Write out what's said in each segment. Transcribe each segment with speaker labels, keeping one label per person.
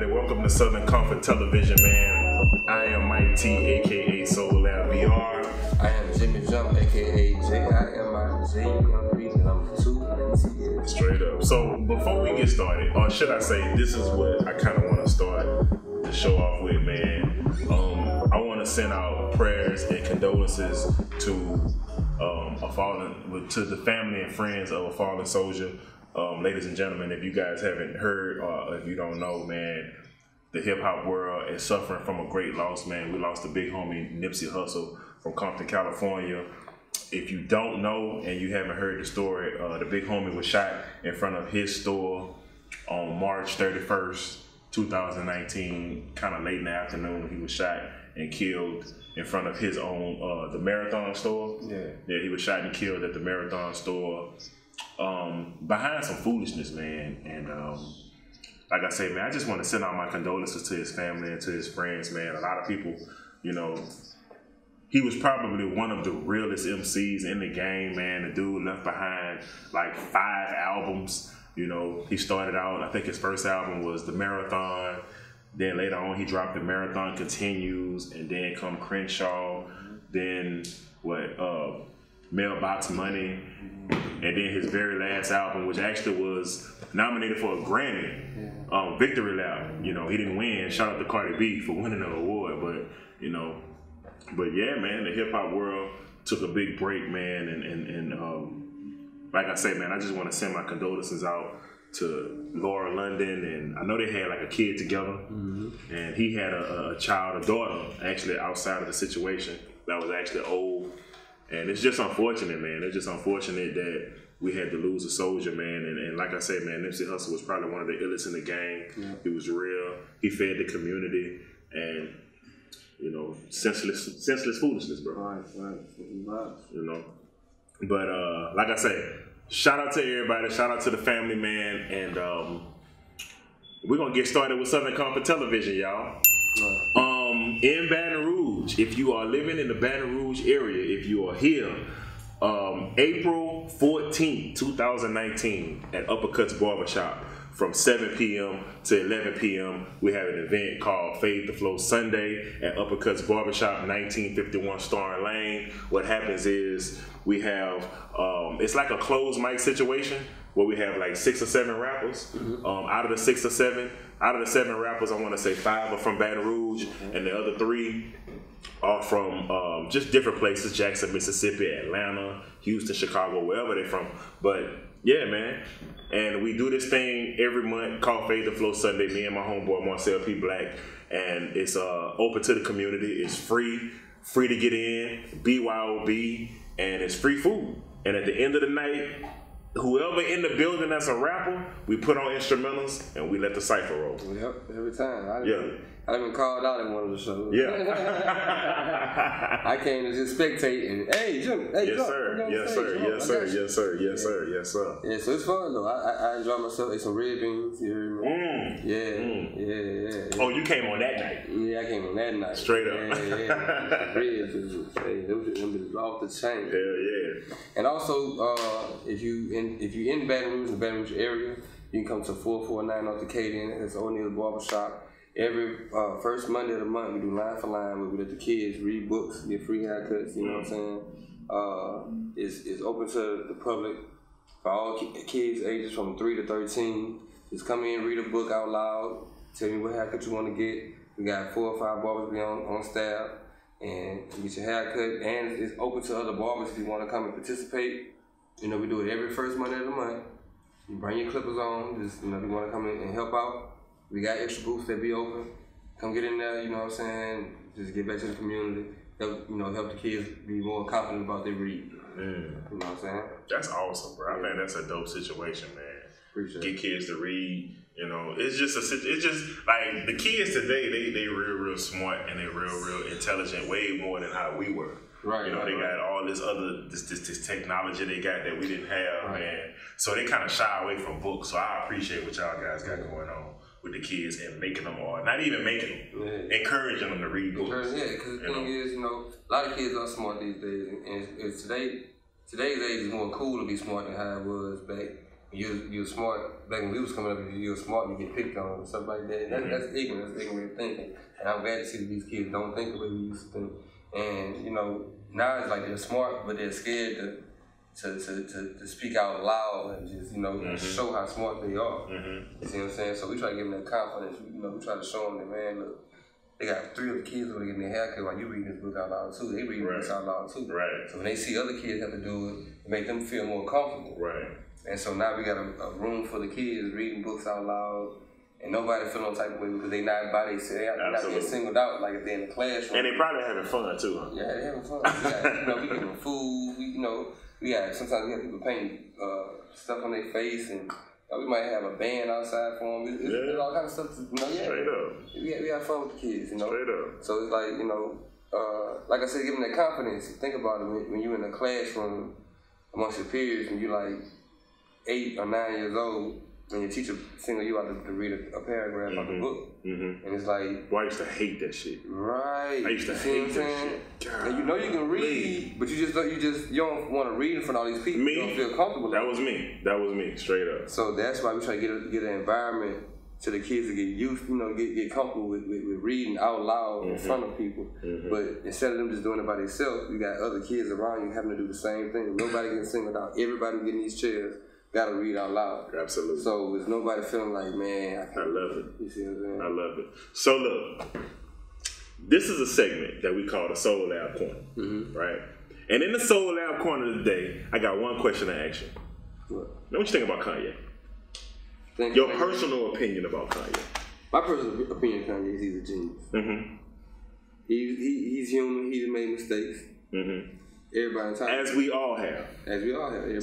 Speaker 1: everybody. Welcome to Southern Comfort Television, man. I am Mike T, aka Soul Lab VR.
Speaker 2: I am Jimmy Jump, aka JIMIJ, and I'm 2
Speaker 1: Straight up. So before we get started, or should I say, this is what I kind of want to start the show off with, man. I want to send out prayers and condolences to to the family and friends of a fallen soldier. Ladies and gentlemen, if you guys haven't heard or if you don't know, man, the hip hop world is suffering from a great loss, man. We lost the big homie Nipsey Hussle from Compton, California. If you don't know and you haven't heard the story, the big homie was shot in front of his store on March 31st, 2019, kind of late in the afternoon. He was shot and killed in front of his own, the Marathon store. Yeah, he was shot and killed at the Marathon store. Behind some foolishness, man, and like I say, man, I just want to send out my condolences to his family and to his friends, man. A lot of people, you know, he was probably one of the realest MCs in the game, man. The dude left behind like 5 albums. You know, he started out, I think his first album was The Marathon. Then later on, he dropped The Marathon Continues, and then come Crenshaw. Then Mailbox Money. And then his very last album, which actually was nominated for a Grammy, Victory Lap. You know, he didn't win. Shout out to Cardi B for winning an award, but yeah, man, the hip hop world took a big break, man, and like I say, man, I just want to send my condolences out to Laura London, and I know they had like a kid together, and he had a child, a daughter, actually outside of the situation that was actually old. And it's just unfortunate, man. It's just unfortunate that we had to lose a soldier, man. And like I said, man, Nipsey Hussle was probably one of the illest in the game. Yeah. He was real. He fed the community, and you know, senseless foolishness, bro.
Speaker 2: Right.
Speaker 1: You know, but like I say, shout out to everybody. Shout out to the family, man. And we're gonna get started with Southern Comfort Television, y'all. Right. In Baton Rouge, if you are living in the Baton Rouge area, if you are here, April 14th, 2019, at Uppercuts Barbershop, from 7 p.m. to 11 p.m., we have an event called Fade the Flow Sunday at Uppercuts Barbershop, 1951 Starring Lane. What happens is we have, it's like a closed mic situation where we have like 6 or 7 rappers. Out of the 6 or 7, out of the 7 rappers, I want to say 5 are from Baton Rouge, and the other 3 are from just different places: Jackson, Mississippi, Atlanta, Houston, Chicago, wherever they're from. But yeah, man. And we do this thing every month called Fade the Flow Sunday, me and my homeboy Marcel P. Black. And it's open to the community. It's free to get in, BYOB, and it's free food. And at the end of the night, whoever in the building that's a rapper, we put on instrumentals and we let the cypher roll.
Speaker 2: Yep, every time. I've been called out in one of the shows.
Speaker 1: Yeah.
Speaker 2: I came to just spectate and, hey, Jim, hey,
Speaker 1: yes, sir. Yes, sir. Yes, sir. Yes, sir. Yes, sir. Yes, sir.
Speaker 2: Yeah, so it's fun, though. I enjoy myself. Ate some red beans. You hear me? Yeah.
Speaker 1: Oh, you came on that night?
Speaker 2: Yeah, I came on that night.
Speaker 1: Straight up.
Speaker 2: Yeah. Red beans. Hey, them was off the chain.
Speaker 1: Hell yeah.
Speaker 2: And also, if you in Baton Rouge, the Baton Rouge area, you can come to 449 North Acadian. It's O'Neill's Barbershop. Every first Monday of the month, we do Line for Line, where we let the kids read books, get free haircuts, you know what I'm saying? It's open to the public for all kids ages from 3 to 13. Just come in, read a book out loud, tell me what haircut you want to get. We got 4 or 5 barbers on staff, and you get your haircut. And it's open to other barbers if you want to come and participate. You know, we do it every first Monday of the month. You bring your clippers on, just, you know, if you want to come in and help out. We got extra booths that be open. Come get in there, you know what I'm saying? Just get back to the community. Help the kids be more confident about their read. You know what I'm saying? That's
Speaker 1: awesome, bro. I think that's a dope situation, man.
Speaker 2: Appreciate
Speaker 1: Get kids to read. You know, it's just like the kids today. They real smart, and they real intelligent. Way more than how we were.
Speaker 2: Right.
Speaker 1: You know, they got all this other this technology they got that we didn't have, man. So they kind of shy away from books. So I appreciate what y'all guys got going on with the kids and making them, or not even making them, encouraging them to read books.
Speaker 2: Yeah, because the thing is, you know, a lot of kids are smart these days, and today's age is more cool to be smart than how it was back you're smart. Back when we was coming up, if you were smart, you get picked on and stuff like that. That's ignorant. That's ignorant thinking. And I'm glad to see that these kids don't think the way we used to think. And you know, now it's like they're smart, but they're scared to speak out loud and just show how smart they are. You see what I'm saying? So we try to give them that confidence. We try to show them that, man, look, they got 3 other kids over there getting their haircut while you reading this book out loud too. They reading this out loud too.
Speaker 1: Right.
Speaker 2: So when they see other kids have to do it make them feel more comfortable.
Speaker 1: Right.
Speaker 2: And so now we got a room full of kids reading books out loud, and nobody feel no type of way because they not by themselves. They're not getting singled out like if they're in the classroom.
Speaker 1: And they probably having fun too, huh?
Speaker 2: Yeah, they're having fun. We got, we give them food. We got sometimes we have people paint stuff on their face, and we might have a band outside for them. It's all kind of stuff.
Speaker 1: Straight up.
Speaker 2: We have fun with the kids.
Speaker 1: Straight up.
Speaker 2: So it's like like I said, give them that confidence. Think about it when you're in a classroom amongst your peers, and you're like 8 or 9 years old, and your teacher single you out to read a paragraph out the book. And it's like...
Speaker 1: Boy, I used to hate that shit.
Speaker 2: Right.
Speaker 1: I used to hate that shit. God,
Speaker 2: and you can read, but you don't want to read in front of all these people. You don't feel comfortable.
Speaker 1: That was me, straight up.
Speaker 2: So that's why we try to get an environment to the kids to get used, get comfortable with reading out loud in front of people. But instead of them just doing it by themselves, you got other kids around you having to do the same thing. Nobody getting singled out. Everybody getting these chairs. Gotta read out loud.
Speaker 1: Absolutely.
Speaker 2: So there's nobody feeling like, man,
Speaker 1: I love it.
Speaker 2: You see what I'm saying?
Speaker 1: I love it. So look, this is a segment that we call the Soul Lab Corner, right? And in the Soul Lab Corner today, I got one question to ask you.
Speaker 2: What?
Speaker 1: Now, what you think about Kanye? Your personal opinion about Kanye.
Speaker 2: My personal opinion of Kanye is he's a genius. He's human. He's made mistakes. Everybody in time.
Speaker 1: As we all have.
Speaker 2: Everybody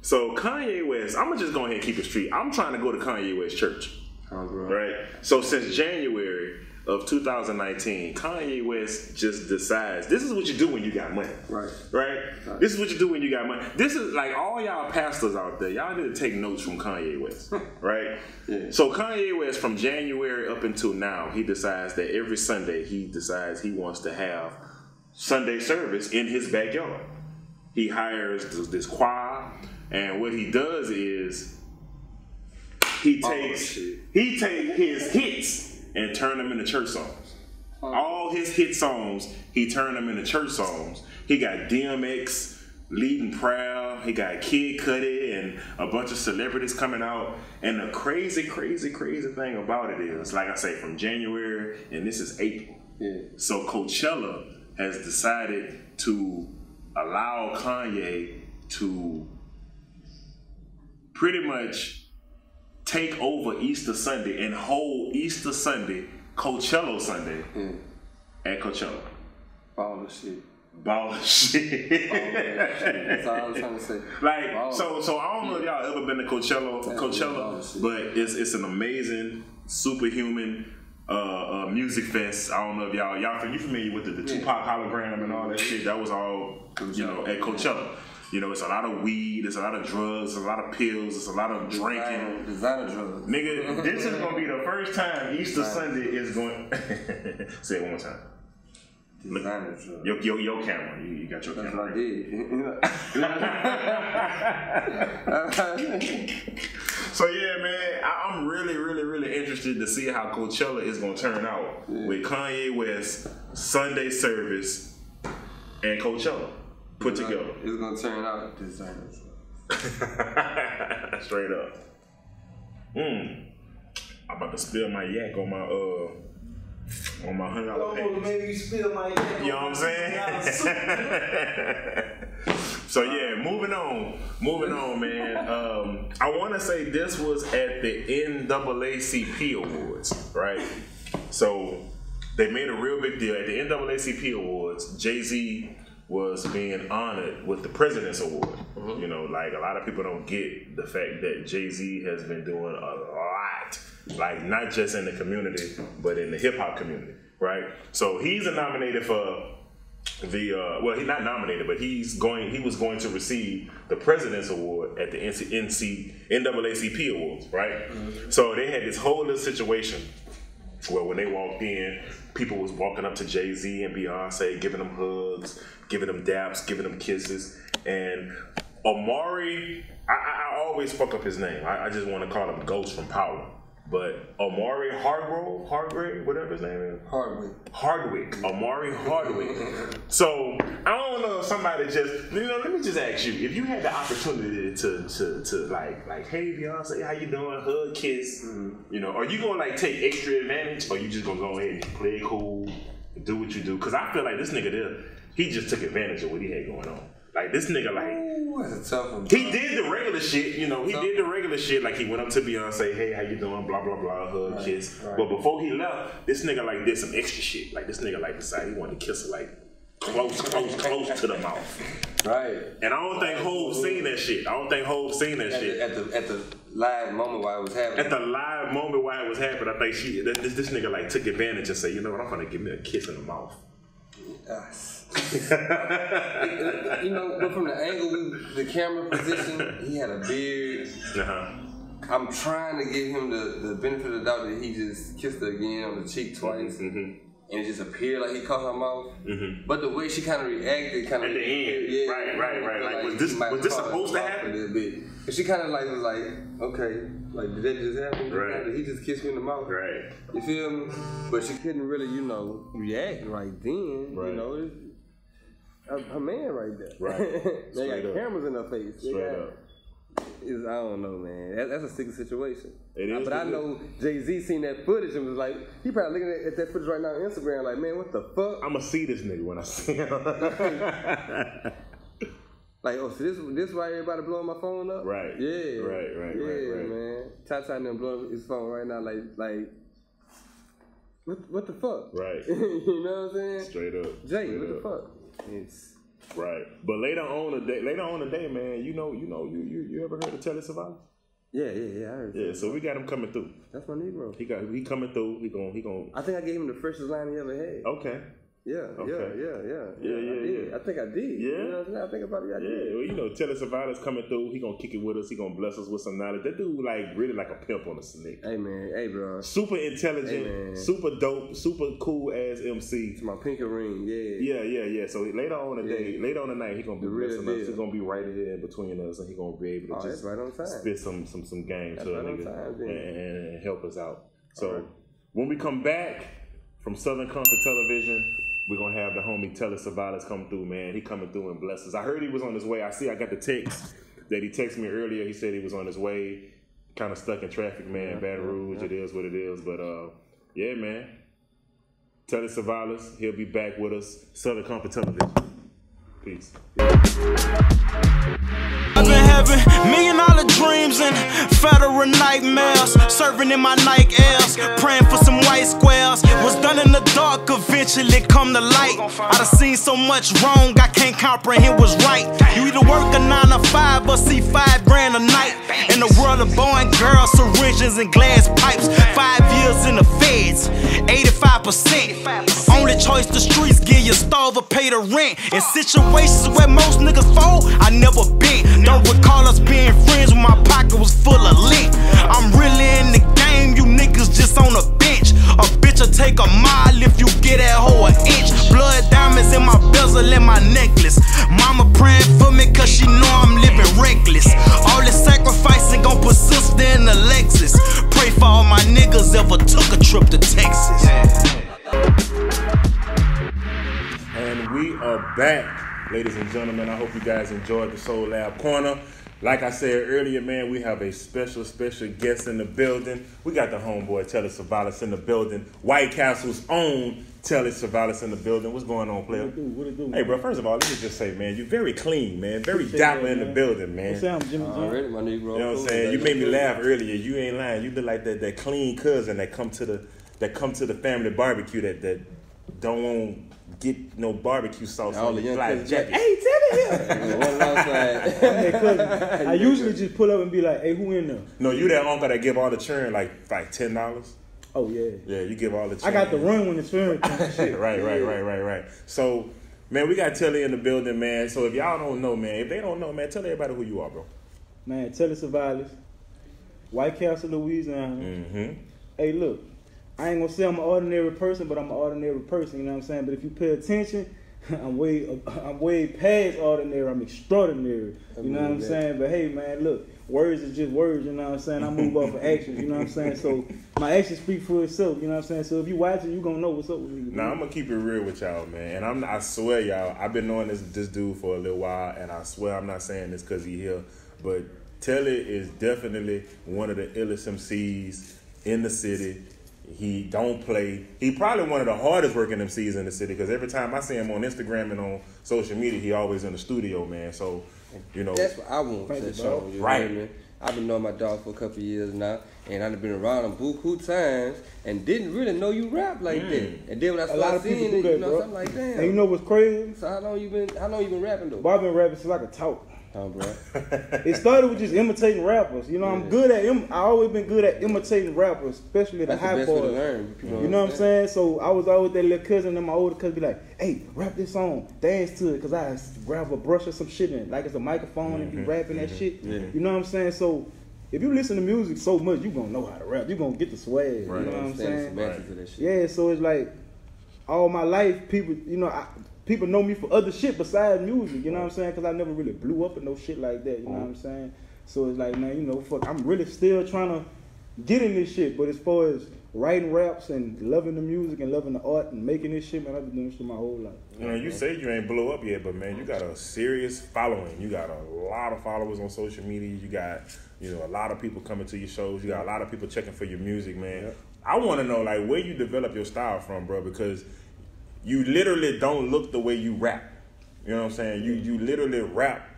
Speaker 1: so Kanye West, I'm going to just go ahead and keep it straight. I'm trying to go to Kanye West church. Right? So since January of 2019, Kanye West just decides, this is what you do when you got money. Right? This is what you do when you got money. This is like all y'all pastors out there, y'all need to take notes from Kanye West. Right? So Kanye West, from January up until now, he decides that every Sunday he decides he wants to have Sunday service in his backyard. He hires this choir, and what he does is he takes his hits and turn them into church songs. All his hit songs, he turned them into church songs. He got DMX leading prayer. He got Kid Cudi and a bunch of celebrities coming out. And the crazy thing about it is, like I say, from January, and this is April. So Coachella has decided to allow Kanye to pretty much take over Easter Sunday and hold Easter Sunday, Coachella Sunday, at Coachella.
Speaker 2: Ball of shit.
Speaker 1: That's
Speaker 2: all I was trying to say.
Speaker 1: Like, so I don't know if y'all ever been to Coachella, but it's an amazing, superhuman music fest. I don't know if y'all you familiar with the Tupac hologram and all that shit. That was all at Coachella. It's a lot of weed, it's a lot of drugs, it's a lot of pills, it's a lot of drinking.
Speaker 2: Designer drugs.
Speaker 1: Nigga, this is gonna be the first time Easter Sunday is going. Say it one more time.
Speaker 2: Designer drugs.
Speaker 1: Your camera. You got your camera.
Speaker 2: That's what I did.
Speaker 1: So yeah, man, I'm really interested to see how Coachella is gonna turn out with Kanye West, Sunday service, and Coachella put together.
Speaker 2: It's gonna turn out designer.
Speaker 1: Straight up. I'm about to spill my yak on my $100 page.
Speaker 2: Maybe you spill my yak.
Speaker 1: You know what I'm saying? So yeah, moving on, man. I want to say this was at the NAACP Awards, right? So they made a real big deal at the NAACP Awards. Jay-Z was being honored with the President's Award. Like a lot of people don't get the fact that Jay-Z has been doing a lot, like not just in the community, but in the hip hop community, right? So he's nominated for he's not nominated, but he was going to receive the President's Award at the NAACP Awards, right? So they had this whole little situation where when they walked in, people was walking up to Jay-Z and Beyonce, giving them hugs, giving them daps, giving them kisses, and Omari, I always fuck up his name. I just want to call him Ghost from Power. But Omari Hardwick, whatever his name is. Hardwick. Omari Hardwick. So I don't know if somebody just, let me just ask you, if you had the opportunity to like, hey Beyonce, how you doing? Hug, kiss. Are you gonna like take extra advantage, or you just gonna go ahead and play it cool, do what you do? Because I feel like this nigga there, he just took advantage of what he had going on. Like this nigga,
Speaker 2: that's a tough one.
Speaker 1: He did the regular shit, he did the regular shit, like he went up to Beyonce, hey, how you doing, blah, blah, blah, hug, kiss. Right. But before he left, this nigga like did some extra shit. Like this nigga like decided he wanted to kiss her like close to the mouth.
Speaker 2: Right.
Speaker 1: And I don't think Hov seen that shit. At
Speaker 2: the live moment while it was happening.
Speaker 1: At the live moment while it was happening, I think this nigga like took advantage and said, you know what, I'm gonna give me a kiss in the mouth.
Speaker 2: But from the angle, the camera position, he had a beard. I'm trying to give him the benefit of the doubt that he just kissed her again on the cheek twice, and it just appeared like he caught her mouth. But the way she kind of reacted, at the
Speaker 1: end, right. Like was this supposed to happen?
Speaker 2: A little bit. And she kind of like was like, okay, like did that just happen?
Speaker 1: Right.
Speaker 2: Did he just kiss me in the mouth?
Speaker 1: Right.
Speaker 2: You feel me? But she couldn't really, react right then.
Speaker 1: Right.
Speaker 2: Her man right there.
Speaker 1: Right.
Speaker 2: They got cameras in her face.
Speaker 1: Straight up.
Speaker 2: I don't know, man. That's a sticky situation.
Speaker 1: It is.
Speaker 2: But I know Jay-Z seen that footage and was like, he probably looking at that footage right now on Instagram like, man, what the fuck?
Speaker 1: I'ma see this nigga when I see him.
Speaker 2: Like, so this why everybody blowing my phone up?
Speaker 1: Right.
Speaker 2: Yeah.
Speaker 1: Right,
Speaker 2: man. Tata and them blowing his phone right now like what the fuck?
Speaker 1: Right.
Speaker 2: You know what I'm saying?
Speaker 1: Straight up.
Speaker 2: Jay, what the fuck? It's
Speaker 1: right. But later on the day, man, you ever heard of Telly Savalas?
Speaker 2: Yeah, I heard.
Speaker 1: Yeah, so we got him coming through.
Speaker 2: That's my Negro.
Speaker 1: He coming through. He going.
Speaker 2: I think I gave him the freshest line he ever had.
Speaker 1: Okay.
Speaker 2: Yeah. I think I did.
Speaker 1: Yeah.
Speaker 2: You know what I'm saying? I think about it. I did.
Speaker 1: Yeah, well, Telly Savalas coming through. He gonna kick it with us. He gonna bless us with some knowledge. That dude really like a pimp on a snake.
Speaker 2: Hey man, hey bro.
Speaker 1: Super intelligent, super dope, super cool ass MC.
Speaker 2: It's my pinky ring.
Speaker 1: Yeah. So later on the night, he gonna be blessing us. He's gonna be right here in between us, and he gonna be able to just
Speaker 2: right on time.
Speaker 1: spit some game to a nigga and help us out. So when we come back from Southern Comfort Television, we're going to have the homie Telly Savalas come through, man. He coming through and bless us. I heard he was on his way. I got the text that he texted me earlier. He said he was on his way, kind of stuck in traffic, man. Baton Rouge, it is what it is. But, yeah, man. Telly Savalas, he'll be back with us. Southern Comfort Television. Peace.
Speaker 3: I've been having $1 million dreams and federal nightmares, serving in my Nike Airs, praying for some white squares. Was done in the dark, eventually come to light. I done seen so much wrong, I can't comprehend what's right. You either work a 9 to 5 or see $5 grand a night. In the world of boy and girl, syringes and glass pipes. 5 years in the feds, 85%. Only choice the streets give you, starve or pay the rent. In situations where most niggas fall, I never been. Don't recall us being friends when my pocket was full of lint. I'm really in the game, you niggas just on a bench. A bitch'll take a mile if you get that hoe an inch. Blood diamonds in my bezel and my necklace. Mama praying for me cause she know I'm living reckless. All this sacrificing gon' put sister in the Lexus. Pray for all my niggas ever took a trip to Texas.
Speaker 1: And we are back, ladies and gentlemen. I hope you guys enjoyed the Soul Lab Corner. Like I said earlier, man, we have a special guest in the building. We got the homeboy Telly Savalas in the building. White Castle's own Telly Savalas in the building. What's going on, player?
Speaker 4: What it do?
Speaker 1: Hey, bro, first of all, let me just say, man, you're very clean, man. Very dapper in the building, man.
Speaker 4: What's up, Jimmy?
Speaker 2: Already, my Negro.
Speaker 1: You know what I'm saying? You made me laugh earlier. You ain't lying. You look like that clean cousin that come to the family barbecue that don't want get no barbecue sauce on the fly jacket.
Speaker 4: Hey, tell me. I usually just pull up and be like, hey, who in there?
Speaker 1: No, you that uncle that give all the churn like $10.
Speaker 4: Oh, yeah.
Speaker 1: Yeah, you give all the churn.
Speaker 4: I got the run when it's fair.
Speaker 1: Right. So, man, we got Telly in the building, man. So if y'all don't know, man, if they don't know, man, tell everybody who you are, bro.
Speaker 4: Man, Telly Savalas, White Castle, Louisiana.
Speaker 1: Mm-hmm.
Speaker 4: Hey, look. I ain't gonna say I'm an ordinary person, but I'm an ordinary person, you know what I'm saying? But if you pay attention, I'm way past ordinary. I'm extraordinary. You know what I'm saying? But hey, man, look, words is just words. You know what I'm saying? I move off of actions. You know what I'm saying? So my actions speak for itself. You know what I'm saying? So if you watch it, you gonna know what's up with me.
Speaker 1: Nah, I'm gonna keep it real with y'all, man. And I swear, y'all, I've been knowing this dude for a little while, and I swear I'm not saying this because he here, but Telly is definitely one of the illest MCs in the city. He don't play. He probably one of the hardest working MCs in the city because every time I see him on Instagram and on social media, he always in the studio, man. So, you know.
Speaker 2: That's what I want to show you.
Speaker 1: Right.
Speaker 2: Man. I've been knowing my dog for a couple of years now, and I've been around him buku times and didn't really know you rap like that. And then when I started seeing it, you know, I'm like, damn.
Speaker 4: And you know what's crazy?
Speaker 2: So how long you been rapping though?
Speaker 4: Well, I've been rapping since I could talk.
Speaker 2: Oh, bro.
Speaker 4: It started with just imitating rappers. You know, I'm good at I always been good at imitating rappers, especially the high boys. You know what I'm saying? So I was always that little cousin and my older cousin be like, hey, rap this song, dance to it, because I grab a brush or some shit in it, like it's a microphone and be rapping that shit.
Speaker 2: Yeah.
Speaker 4: You know what I'm saying? So if you listen to music so much, you gonna know how to rap. You gonna get the swag.
Speaker 1: Right.
Speaker 4: You know what I'm saying?
Speaker 2: Right.
Speaker 4: Yeah, so it's like all my life, people, you know, people know me for other shit besides music, you know what I'm saying? Because I never really blew up and no shit like that, you know what I'm saying? So it's like, man, you know, fuck, I'm really still trying to get in this shit. But as far as writing raps and loving the music and loving the art and making this shit, man, I've been doing this shit my whole life.
Speaker 1: You know, you say you ain't blow up yet, but man, you got a serious following. You got a lot of followers on social media. You got, you know, a lot of people coming to your shows. You got a lot of people checking for your music, man. Yep. I want to know, like, where you develop your style from, bro, because you literally don't look the way you rap. You know what I'm saying? You literally rap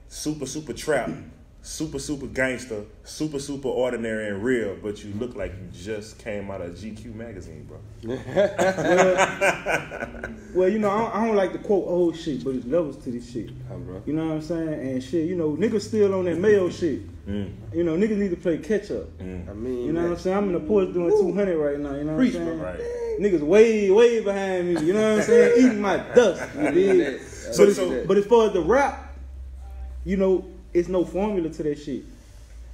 Speaker 1: super trap, super gangster, super ordinary and real, but you look like you just came out of GQ magazine, bro.
Speaker 4: Well, you know, I don't like to quote old shit, but it's levels to this shit.
Speaker 2: Bro.
Speaker 4: You know what I'm saying? And shit, you know, niggas still on that male shit. You know, niggas need to play catch up.
Speaker 2: I mean,
Speaker 4: you know what I'm saying? I'm in the porch doing 200 right now. You know what I'm saying?
Speaker 1: Right.
Speaker 4: Niggas way behind me. You know what I'm saying? Eating my dust. You dig? But as far as the rap, you know, it's no formula to that shit.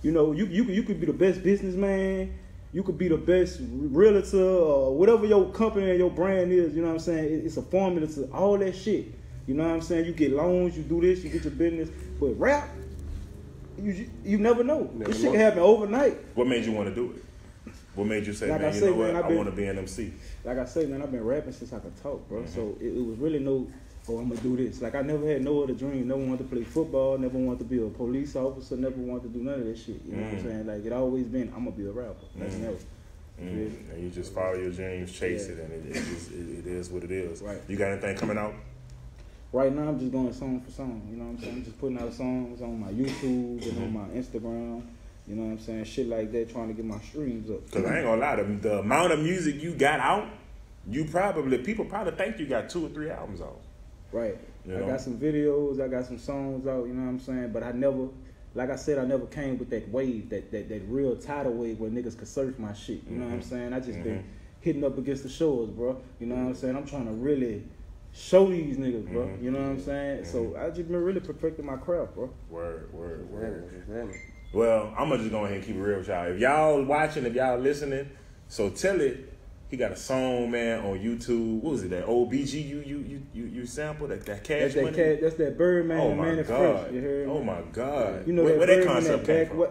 Speaker 4: You know, you could be the best businessman. You could be the best realtor or whatever your company and your brand is. You know what I'm saying? It's a formula to all that shit. You know what I'm saying? You get loans, you do this, you get your business. But rap, you never know. This shit can happen overnight.
Speaker 1: What made you want to do it? What made you say,
Speaker 4: like
Speaker 1: man,
Speaker 4: you know
Speaker 1: what?
Speaker 4: Man,
Speaker 1: I want to be an MC.
Speaker 4: Like I say, man, I've been rapping since I could talk, bro. So it was really no, oh, I'm going to do this. Like, I never had no other dream. Never wanted to play football. Never wanted to be a police officer. Never wanted to do none of that shit. You know what I'm saying? Like, it always been, I'm going to be a rapper. Nothing else.
Speaker 1: And you just follow your dreams, chase it, and it is what it is.
Speaker 4: Right.
Speaker 1: You got anything coming out?
Speaker 4: Right now, I'm just going song for song. You know what I'm saying? I'm just putting out songs on my YouTube and on my Instagram. You know what I'm saying? Shit like that, trying to get my streams up.
Speaker 1: Because I ain't going to lie, the amount of music you got out, people probably think you got 2 or 3 albums out.
Speaker 4: Right.
Speaker 1: You
Speaker 4: I
Speaker 1: know?
Speaker 4: got some videos, I got some songs out, you know what I'm saying? But I never, like I said, I never came with that wave, that real tidal wave where niggas could surf my shit. You know what I'm saying? I just been hitting up against the shores, bro. You know what I'm saying? I'm trying to really show these niggas, bro. You know what I'm saying? So I just been really perfecting my craft, bro.
Speaker 1: Word. Well, I'm going to just go ahead and keep it real with y'all. If y'all watching, if y'all listening, so tell it. He got a song, man, on YouTube. What was it? That old BG you sample? That Cash Money?
Speaker 4: That's that Birdman,
Speaker 1: oh my
Speaker 4: man.
Speaker 1: God.
Speaker 4: Fresh, you heard me?
Speaker 1: Oh my God.
Speaker 4: You know
Speaker 1: where that concept came from?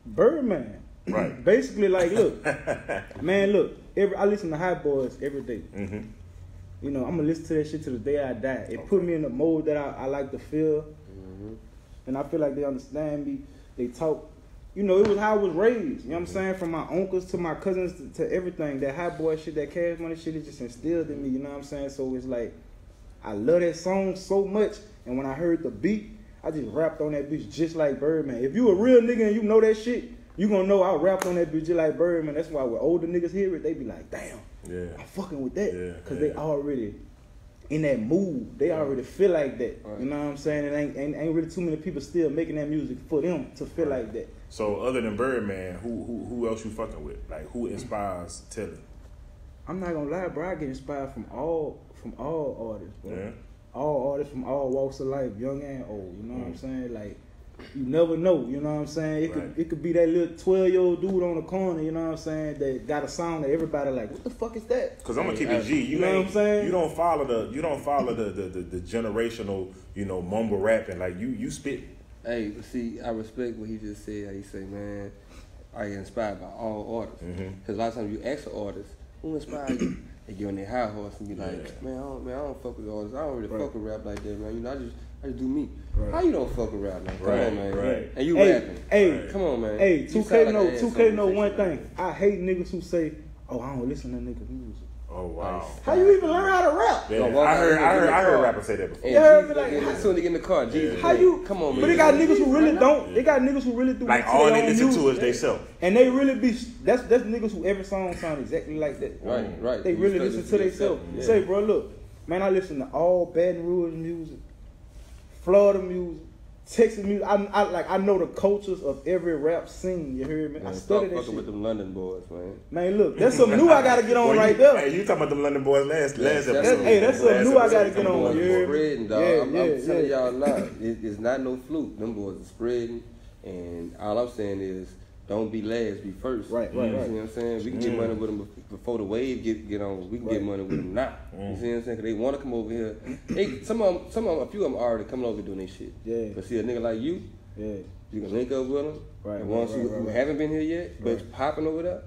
Speaker 4: Birdman.
Speaker 1: Right.
Speaker 4: Basically, like, look, man, look. I listen to Hot Boys every day. You know, I'm gonna listen to that shit to the day I die. It put me in the mode that I like to feel, and I feel like they understand me. They talk. You know, it was how I was raised. You know what I'm saying? From my uncles to my cousins to everything. That Hot Boy shit, that Cash Money shit, it just instilled in me. You know what I'm saying? So it's like, I love that song so much. And when I heard the beat, I just rapped on that bitch just like Birdman. If you a real nigga and you know that shit, you gonna know I rapped on that bitch just like Birdman. That's why when older niggas hear it, they be like, damn, I'm fucking with that. Because they already in that mood. They already feel like that. Right. You know what I'm saying? It ain't really too many people still making that music for them to feel like that.
Speaker 1: So other than Birdman, who else you fucking with? Like, who inspires Telly?
Speaker 4: I'm not gonna lie, bro. I get inspired from all artists, bro.
Speaker 1: Yeah.
Speaker 4: All artists from all walks of life, young and old. You know what I'm saying? Like, You never know, you know what I'm saying? It could be that little 12-year-old dude on the corner, you know what I'm saying, that got a song that everybody like, what the fuck is that?
Speaker 1: Because I'm gonna keep it G.
Speaker 4: You know what I'm saying?
Speaker 1: You don't follow the generational, mumble rapping. Like you spit.
Speaker 2: Hey, see, I respect what he just said. How he say, man, I get inspired by all artists. Because a lot of times you ask an artist, who inspired you? They get on their high horse and be like, man, I don't fuck with artists. I don't really fuck with rap like that, man. I just do me. Right. How you don't fuck with rap, man? Come on, man.
Speaker 1: Right.
Speaker 2: And you rapping.
Speaker 4: Hey,
Speaker 2: come on, man.
Speaker 4: Hey, 2K know one thing. I hate niggas who say, oh, I don't listen to niggas' music.
Speaker 1: Oh wow!
Speaker 4: How you even learn how to rap?
Speaker 1: Yeah, I heard rappers say that before.
Speaker 2: As soon as they get in the car, Jesus.
Speaker 4: How you?
Speaker 2: Come on, man.
Speaker 4: But they got niggas who really don't. They got niggas who really do.
Speaker 1: Like all they listen to is they self.
Speaker 4: And they really be. That's niggas who every song sound exactly like that.
Speaker 2: Right.
Speaker 4: They really listen to themselves. Say, bro, look, man, I listen to all Baton Rouge music, Florida music, Texas music. I know the cultures of every rap scene. You hear me?
Speaker 2: Man,
Speaker 4: I studied that
Speaker 2: shit.
Speaker 4: shit
Speaker 2: With them London boys, man.
Speaker 4: Man, look, that's something new I gotta get on right there.
Speaker 1: Hey, you talking about them London boys last episode?
Speaker 4: Hey, that's something new I gotta get on.
Speaker 2: Spreading, dog. I'm telling y'all now, it's not no fluke. Them boys are spreading, and all I'm saying is, don't be last, be first.
Speaker 4: Right.
Speaker 2: You see what I'm saying? We can get money with them before the wave get on. We can get money with them now. You see what I'm saying? Because they want to come over here. Some of them, a few of them are already coming over doing their shit.
Speaker 4: Yeah.
Speaker 2: But see, a nigga like you, you can link up with them.
Speaker 4: Right.
Speaker 2: And ones who haven't been here yet, but it's popping over there.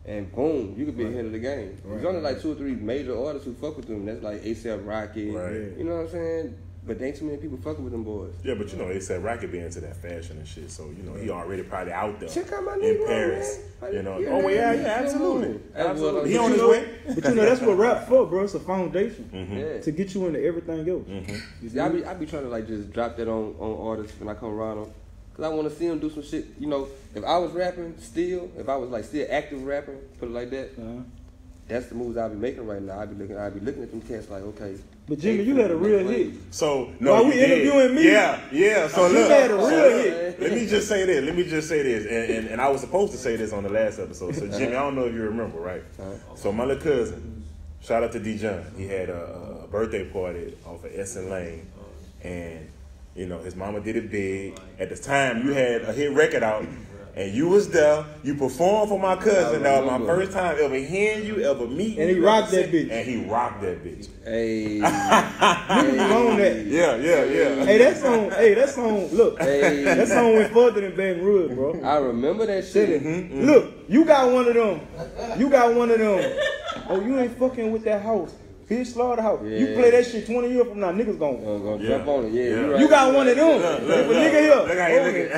Speaker 2: And boom, you could be ahead of the game. There's only like 2 or 3 major artists who fuck with them. That's like A$AP Rocky. You know what I'm saying? But there ain't too many people fucking with them boys.
Speaker 1: Yeah, but A$AP Rocky be into that fashion and shit, so he already probably out there.
Speaker 2: Check out my
Speaker 1: in
Speaker 2: nigga,
Speaker 1: Paris.
Speaker 2: man.
Speaker 1: Oh yeah, absolutely.
Speaker 2: Absolutely.
Speaker 1: He on his way.
Speaker 4: But that's what rap for, bro. It's a foundation to get you into everything else.
Speaker 2: See, I be trying to like just drop that on artists when I come around them. Cause I want to see them do some shit. If I was rapping still, if I was like still active rapping, put it like that, that's the moves I'll be making right now. I'll be looking at them cats like, okay.
Speaker 4: But Jimmy, you had a real hit.
Speaker 1: So
Speaker 4: while we interviewing me,
Speaker 1: yeah. So look,
Speaker 4: you had a real hit.
Speaker 1: Let me just say this. And I was supposed to say this on the last episode. So Jimmy, I don't know if you remember, right? So my little cousin, shout out to D John. He had a birthday party off of Essen Lane, and his mama did it big. At the time, you had a hit record out. And you was there, you performed for my cousin. That was my first time ever hearing you, ever meeting.
Speaker 4: And he rocked that bitch.
Speaker 1: And he rocked that bitch.
Speaker 2: Hey.
Speaker 4: You on that.
Speaker 1: Yeah.
Speaker 4: Hey, that song, look.
Speaker 2: Hey.
Speaker 4: That song went further than Baton Rouge, bro.
Speaker 2: I remember that shit.
Speaker 4: Look, you got one of them. Oh, you ain't fucking with that house. Bitch, slaughterhouse.
Speaker 2: Yeah.
Speaker 4: You play that shit 20 years from now, niggas gonna
Speaker 2: jump on it. Yeah.
Speaker 4: You got one of them. If a nigga here,
Speaker 1: look how he looking.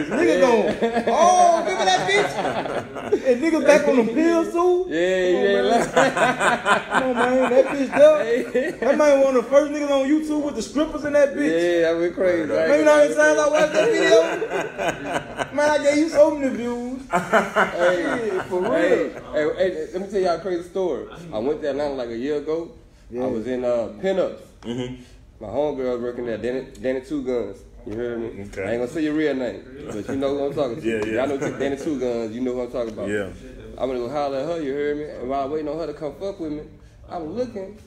Speaker 4: Niggas gonna, oh, give me that bitch. And niggas back on them pills too. Come on, man, that bitch there. That man one of the first niggas on YouTube with the strippers in that bitch.
Speaker 2: Yeah, that went crazy.
Speaker 4: Man, you know how many times I watched that video? Man, I gave you so many views. Hey, for real.
Speaker 2: Hey, let me tell y'all a crazy story. I went to Atlanta like a year ago. I was in Pinups. My homegirl was working there, Danny Two Guns. You heard me?
Speaker 1: Okay.
Speaker 2: I ain't gonna say your real name, but you know who I'm talking to.
Speaker 1: Yeah.
Speaker 2: Y'all know Danny Two Guns, you know who I'm talking about.
Speaker 1: Yeah.
Speaker 2: I'm gonna go holler at her, you heard me? And while I waiting on her to come fuck with me, I was looking,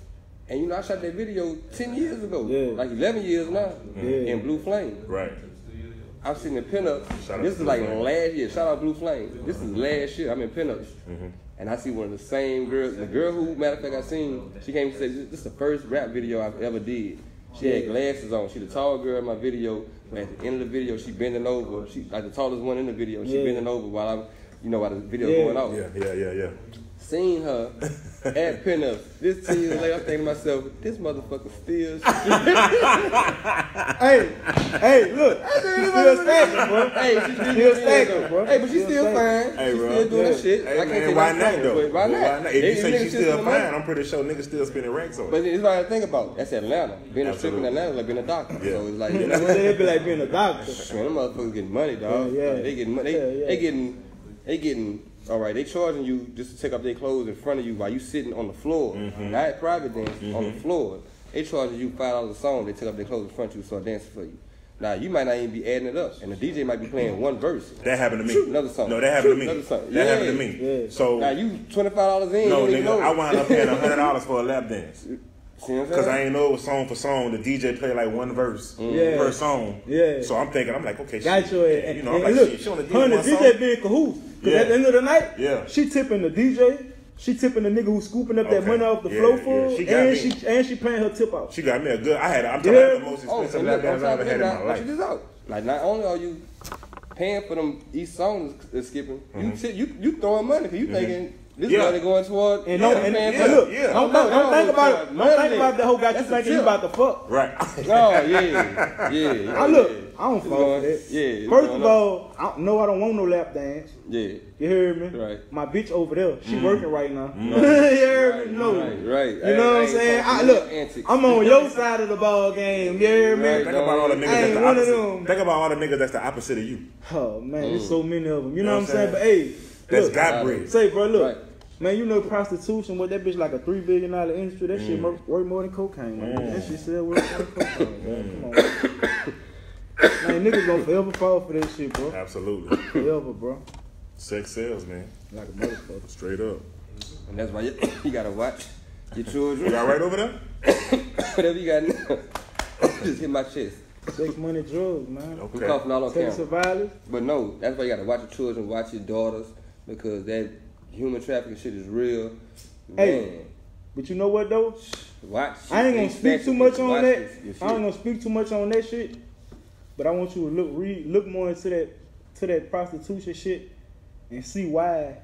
Speaker 2: and I shot that video 10 years ago. Like 11 years now, in Blue Flame.
Speaker 1: Right.
Speaker 2: I'm sitting in Pinups. This is like last year. Shout out Blue Flame. This is last year. I'm in Pinups. And I see one of the same girls. The girl who, matter of fact, I seen, she came and said, this is the first rap video I've ever did. She had glasses on. She the tall girl in my video. But at the end of the video, she bending over. She like the tallest one in the video. She bending over while I'm, while the video going off.
Speaker 1: Yeah.
Speaker 2: Seen her at Pinups. This 10 years later, I'm thinking to myself, this motherfucker still
Speaker 4: Hey, look. Still stacking, bro.
Speaker 2: Hey, she's still stacking, bro. Hey, but she's still fine.
Speaker 1: Hey,
Speaker 2: She's
Speaker 1: bro.
Speaker 2: still doing shit.
Speaker 1: Hey,
Speaker 2: I can't
Speaker 1: man,
Speaker 2: take
Speaker 1: why
Speaker 2: no
Speaker 1: not,
Speaker 2: credit,
Speaker 1: though?
Speaker 2: but why not?
Speaker 1: If you say she's still fine, I'm pretty sure niggas still spending racks on it.
Speaker 2: But it's what I think about. That's Atlanta. Being a strip in Atlanta is like being a doctor.
Speaker 1: Yeah.
Speaker 2: So it's like,
Speaker 4: It'd be like being a doctor.
Speaker 2: man, them motherfuckers getting money, dog.
Speaker 4: Yeah.
Speaker 2: They getting money. They getting. All right, they charging you just to take off their clothes in front of you while you sitting on the floor. Not at private dance, on the floor. They charging you $5 a song. They take off their clothes in front of you, so dancing for you. Now you might not even be adding it up, and the DJ might be playing one verse.
Speaker 1: That happened to me.
Speaker 2: Shoot another song.
Speaker 1: No, that happened to me.
Speaker 2: Another song.
Speaker 1: That happened to me.
Speaker 4: Yeah.
Speaker 1: So
Speaker 2: now you $25 in.
Speaker 1: no,
Speaker 2: you don't even
Speaker 1: nigga,
Speaker 2: know.
Speaker 1: I wound up paying $100 for a lap dance. Because I ain't know it was song for song. The DJ played like one verse per song.
Speaker 4: Yeah.
Speaker 1: So I'm thinking, I'm like, okay,
Speaker 4: got your ass.
Speaker 1: you know, I'm
Speaker 4: and
Speaker 1: like,
Speaker 4: look,
Speaker 1: she only did
Speaker 4: her and the
Speaker 1: one
Speaker 4: DJ
Speaker 1: song.
Speaker 4: being cahoots. Because at the end of the night, she tipping the DJ. She tipping the nigga who's scooping up that money off the flow for her, and she paying her tip out.
Speaker 1: She got me a good. I'm talking about the most expensive lap dance I ever had in my life.
Speaker 2: Check this out. Like, not only are you paying for them each song is skipping, you throwing money because you thinking this money going toward
Speaker 4: and don't think about it. Don't think about the whole got you thinking you about to fuck.
Speaker 1: Right.
Speaker 2: Oh yeah.
Speaker 4: I don't fuck with that.
Speaker 2: Yeah.
Speaker 4: First of all, I don't want no lap dance.
Speaker 2: Yeah.
Speaker 4: You hear me?
Speaker 2: Right.
Speaker 4: My bitch over there, she working right now. You hear me? No.
Speaker 2: Right.
Speaker 4: You know what I'm saying? Look, I'm on your side of the ball game. You hear me?
Speaker 1: Think about all the niggas that's the
Speaker 4: one of
Speaker 1: opposite.
Speaker 4: them.
Speaker 1: Think about all the niggas that's the opposite of you.
Speaker 4: Oh man, there's so many of them. You know what I'm saying? But hey,
Speaker 1: that's
Speaker 4: look,
Speaker 1: God breed.
Speaker 4: Say, bro, look.
Speaker 2: Right.
Speaker 4: Man, you know prostitution, what that bitch like a $3 billion industry. That shit worth more than cocaine, man. That shit sell worth more than cocaine, man. Come on, man. Man, niggas gonna forever fall for that shit, bro.
Speaker 1: Absolutely.
Speaker 4: Forever, bro.
Speaker 1: Sex sells, man.
Speaker 4: Like a motherfucker.
Speaker 1: Straight up.
Speaker 2: And that's why you gotta watch your children.
Speaker 1: Y'all right over there?
Speaker 2: Whatever you got now. Just hit my chest.
Speaker 4: Sex, money, drugs, man.
Speaker 2: We coughing all on camera.
Speaker 4: Sexual violence.
Speaker 2: But no, that's why you gotta watch your children, watch your daughters, because that human trafficking shit is real.
Speaker 4: Hey,
Speaker 2: Man,
Speaker 4: but you know what though?
Speaker 2: watch.
Speaker 4: I ain't gonna speak too much on that.
Speaker 2: Your shit.
Speaker 4: I ain't gonna speak too much on that shit. But I want you to look more into that prostitution shit and see why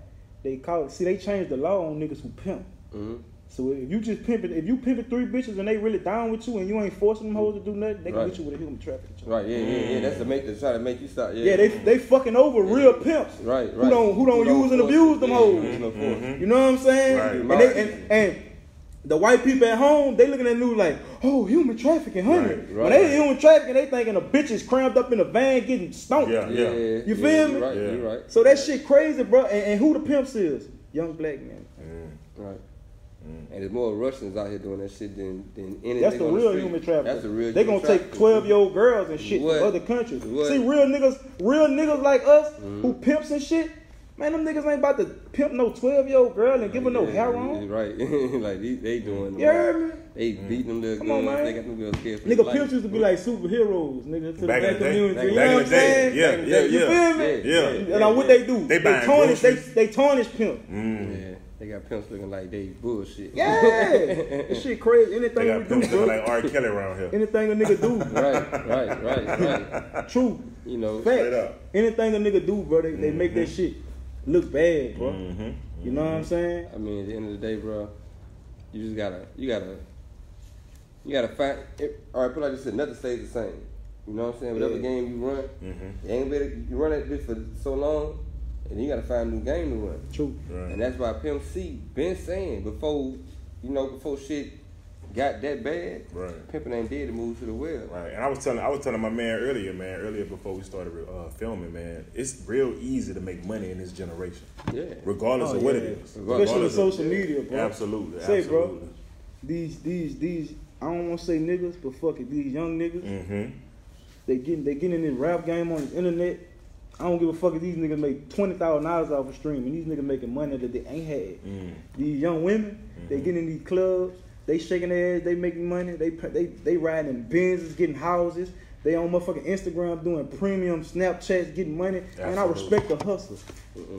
Speaker 4: they call it. See, they changed the law on niggas who pimp.
Speaker 2: Mm-hmm.
Speaker 4: So if you pimping 3 bitches and they really down with you and you ain't forcing them hoes to do nothing, they can get you with a human trafficking charge.
Speaker 2: Right, yeah. That's to try to make you stop.
Speaker 4: Yeah, they fucking over real pimps.
Speaker 2: Right.
Speaker 4: Who don't use and abuse them hoes. You know what I'm saying?
Speaker 1: Right.
Speaker 4: And the white people at home, they looking at news like, oh, human trafficking, honey.
Speaker 2: Right.
Speaker 4: When they human trafficking, they thinking a bitch is cramped up in a van getting stomped.
Speaker 1: Yeah.
Speaker 4: You feel me?
Speaker 2: Right,
Speaker 1: Yeah.
Speaker 2: you're right.
Speaker 4: So that shit crazy, bro. And who the pimps is? Young black men.
Speaker 2: Right. And there's more Russians out here doing that shit than any.
Speaker 4: That's the
Speaker 2: on
Speaker 4: real
Speaker 2: street.
Speaker 4: human trafficking.
Speaker 2: That's the real.
Speaker 4: They gonna take 12-year-old girls and shit
Speaker 2: What?
Speaker 4: from other countries.
Speaker 2: What?
Speaker 4: See, real niggas like us who pimps and shit. Man, them niggas ain't about to pimp no 12-year-old girl and give her no hair on.
Speaker 2: Right. Like they doing.
Speaker 4: You heard me?
Speaker 2: They beating them little
Speaker 4: Come on,
Speaker 2: girls.
Speaker 4: man.
Speaker 2: They got them girls scared for
Speaker 4: Nigga,
Speaker 2: their life.
Speaker 4: pimps used to be like superheroes, nigga, to
Speaker 1: Back
Speaker 4: the
Speaker 1: in
Speaker 4: black
Speaker 1: the day.
Speaker 4: community. You
Speaker 1: Back
Speaker 4: know
Speaker 1: in
Speaker 4: what
Speaker 1: the
Speaker 4: I'm
Speaker 1: day.
Speaker 4: saying?
Speaker 1: Yeah.
Speaker 4: You feel me?
Speaker 1: Yeah.
Speaker 4: And now what they do?
Speaker 1: They buying
Speaker 4: tarnish.
Speaker 1: groceries.
Speaker 4: They tarnish pimp.
Speaker 2: Yeah. They got pimps looking like they bullshit.
Speaker 4: Yeah, this shit crazy. Anything
Speaker 1: They
Speaker 4: we
Speaker 1: got
Speaker 4: do,
Speaker 1: pimps looking
Speaker 4: bro.
Speaker 1: like R. Kelly around here.
Speaker 4: Anything a nigga do.
Speaker 2: Right.
Speaker 4: True.
Speaker 2: You know.
Speaker 1: Straight
Speaker 4: Facts.
Speaker 1: up.
Speaker 4: Anything a nigga do, bro, they make that shit look bad, bro.
Speaker 1: Mm-hmm.
Speaker 4: You know what I'm saying?
Speaker 2: I mean, at the end of the day, bro, you just gotta find. All right, put like this: nothing stays the same. You know what I'm saying? Whatever game you run, you ain't better. You run that bitch for so long, and you gotta find a new game to run.
Speaker 4: True.
Speaker 1: Right.
Speaker 2: And that's why Pimp C been saying before shit got that bad.
Speaker 1: Right.
Speaker 2: Pimpin' ain't dead to move to the well.
Speaker 1: Right, and I was telling my man earlier before we started filming, man, it's real easy to make money in this generation.
Speaker 2: Yeah.
Speaker 1: Regardless of what it is.
Speaker 4: Especially with
Speaker 1: Regardless
Speaker 4: social
Speaker 1: of-
Speaker 4: media, bro.
Speaker 1: Absolutely.
Speaker 4: Say, bro.
Speaker 1: absolutely.
Speaker 4: These I don't want to say niggas, but fuck it, these young niggas,
Speaker 1: Mm-hmm.
Speaker 4: they getting in this rap game on the internet. I don't give a fuck if these niggas make $20,000 off a stream, and these niggas making money that they ain't had. These young women, they getting in these clubs, they shaking their ass, they making money, they riding in Benzes, getting houses, they on motherfucking Instagram doing premium Snapchats, getting money. And I respect the hustle.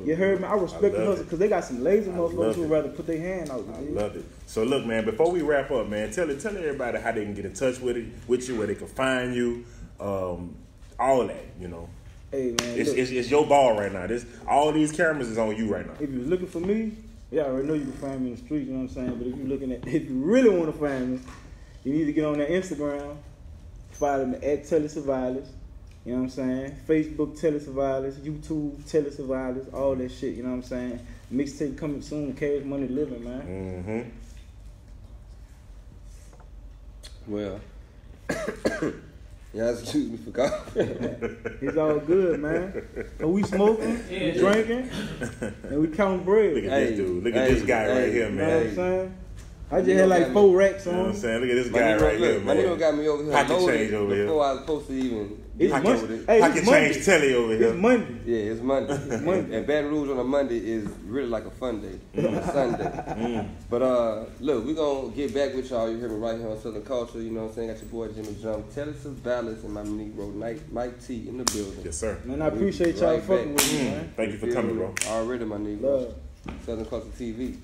Speaker 4: You heard me? I respect the
Speaker 1: love
Speaker 4: hustle
Speaker 1: it.
Speaker 4: because they got some lazy motherfuckers
Speaker 1: love
Speaker 4: who
Speaker 1: it.
Speaker 4: rather put their hand out.
Speaker 1: I love it. So look, man, before we wrap up, man, tell everybody how they can get in touch with you, where they can find you, all that, you know.
Speaker 4: Hey man,
Speaker 1: It's,
Speaker 4: look,
Speaker 1: it's your ball right now. All these cameras is on you right now.
Speaker 4: if you're looking for me, yeah, I already know you can find me in the streets, you know what I'm saying? But if you really want to find me, you need to get on that Instagram, follow me at Telesurveillance, you know what I'm saying? Facebook Telesurveillance, YouTube Telesurveillance, all that shit, you know what I'm saying? Mixtape coming soon, Cash Money Living, man.
Speaker 1: Mm-hmm.
Speaker 2: Well, y'all excuse me for coughing.
Speaker 4: It's all good, man. So we smoking, we drinking, and we counting bread.
Speaker 1: Look
Speaker 4: You
Speaker 1: at this dude. Look at this guy right here,
Speaker 4: know what I'm
Speaker 1: man.
Speaker 4: saying? I just had like 4 racks
Speaker 1: You know what I'm
Speaker 4: on.
Speaker 1: saying? Look at this guy right here,
Speaker 2: My
Speaker 1: man.
Speaker 2: nigga got me over here
Speaker 1: Pocket
Speaker 2: loaded
Speaker 1: change over here.
Speaker 2: before I was supposed to even
Speaker 4: It's
Speaker 2: get
Speaker 4: Monday.
Speaker 2: over it.
Speaker 4: Hey,
Speaker 1: Pocket
Speaker 4: it's Monday.
Speaker 1: change telly over here.
Speaker 4: It's Monday.
Speaker 2: Yeah, it's Monday.
Speaker 4: Monday.
Speaker 2: And Baton Rouge on a Monday is really like a fun day. On a Sunday. But look, we gonna get back with y'all. You hear me right here on Southern Culture. You know what I'm saying? Got your boy Jimmy Jump, Tellus of Balance, and my Negro Mike T in the building.
Speaker 1: Yes, sir.
Speaker 4: Man, I appreciate y'all
Speaker 2: Right
Speaker 4: fucking
Speaker 2: back.
Speaker 4: with me, man.
Speaker 1: Thank you for coming, bro.
Speaker 2: Already, my Negro.
Speaker 4: Love.
Speaker 2: Southern Culture TV.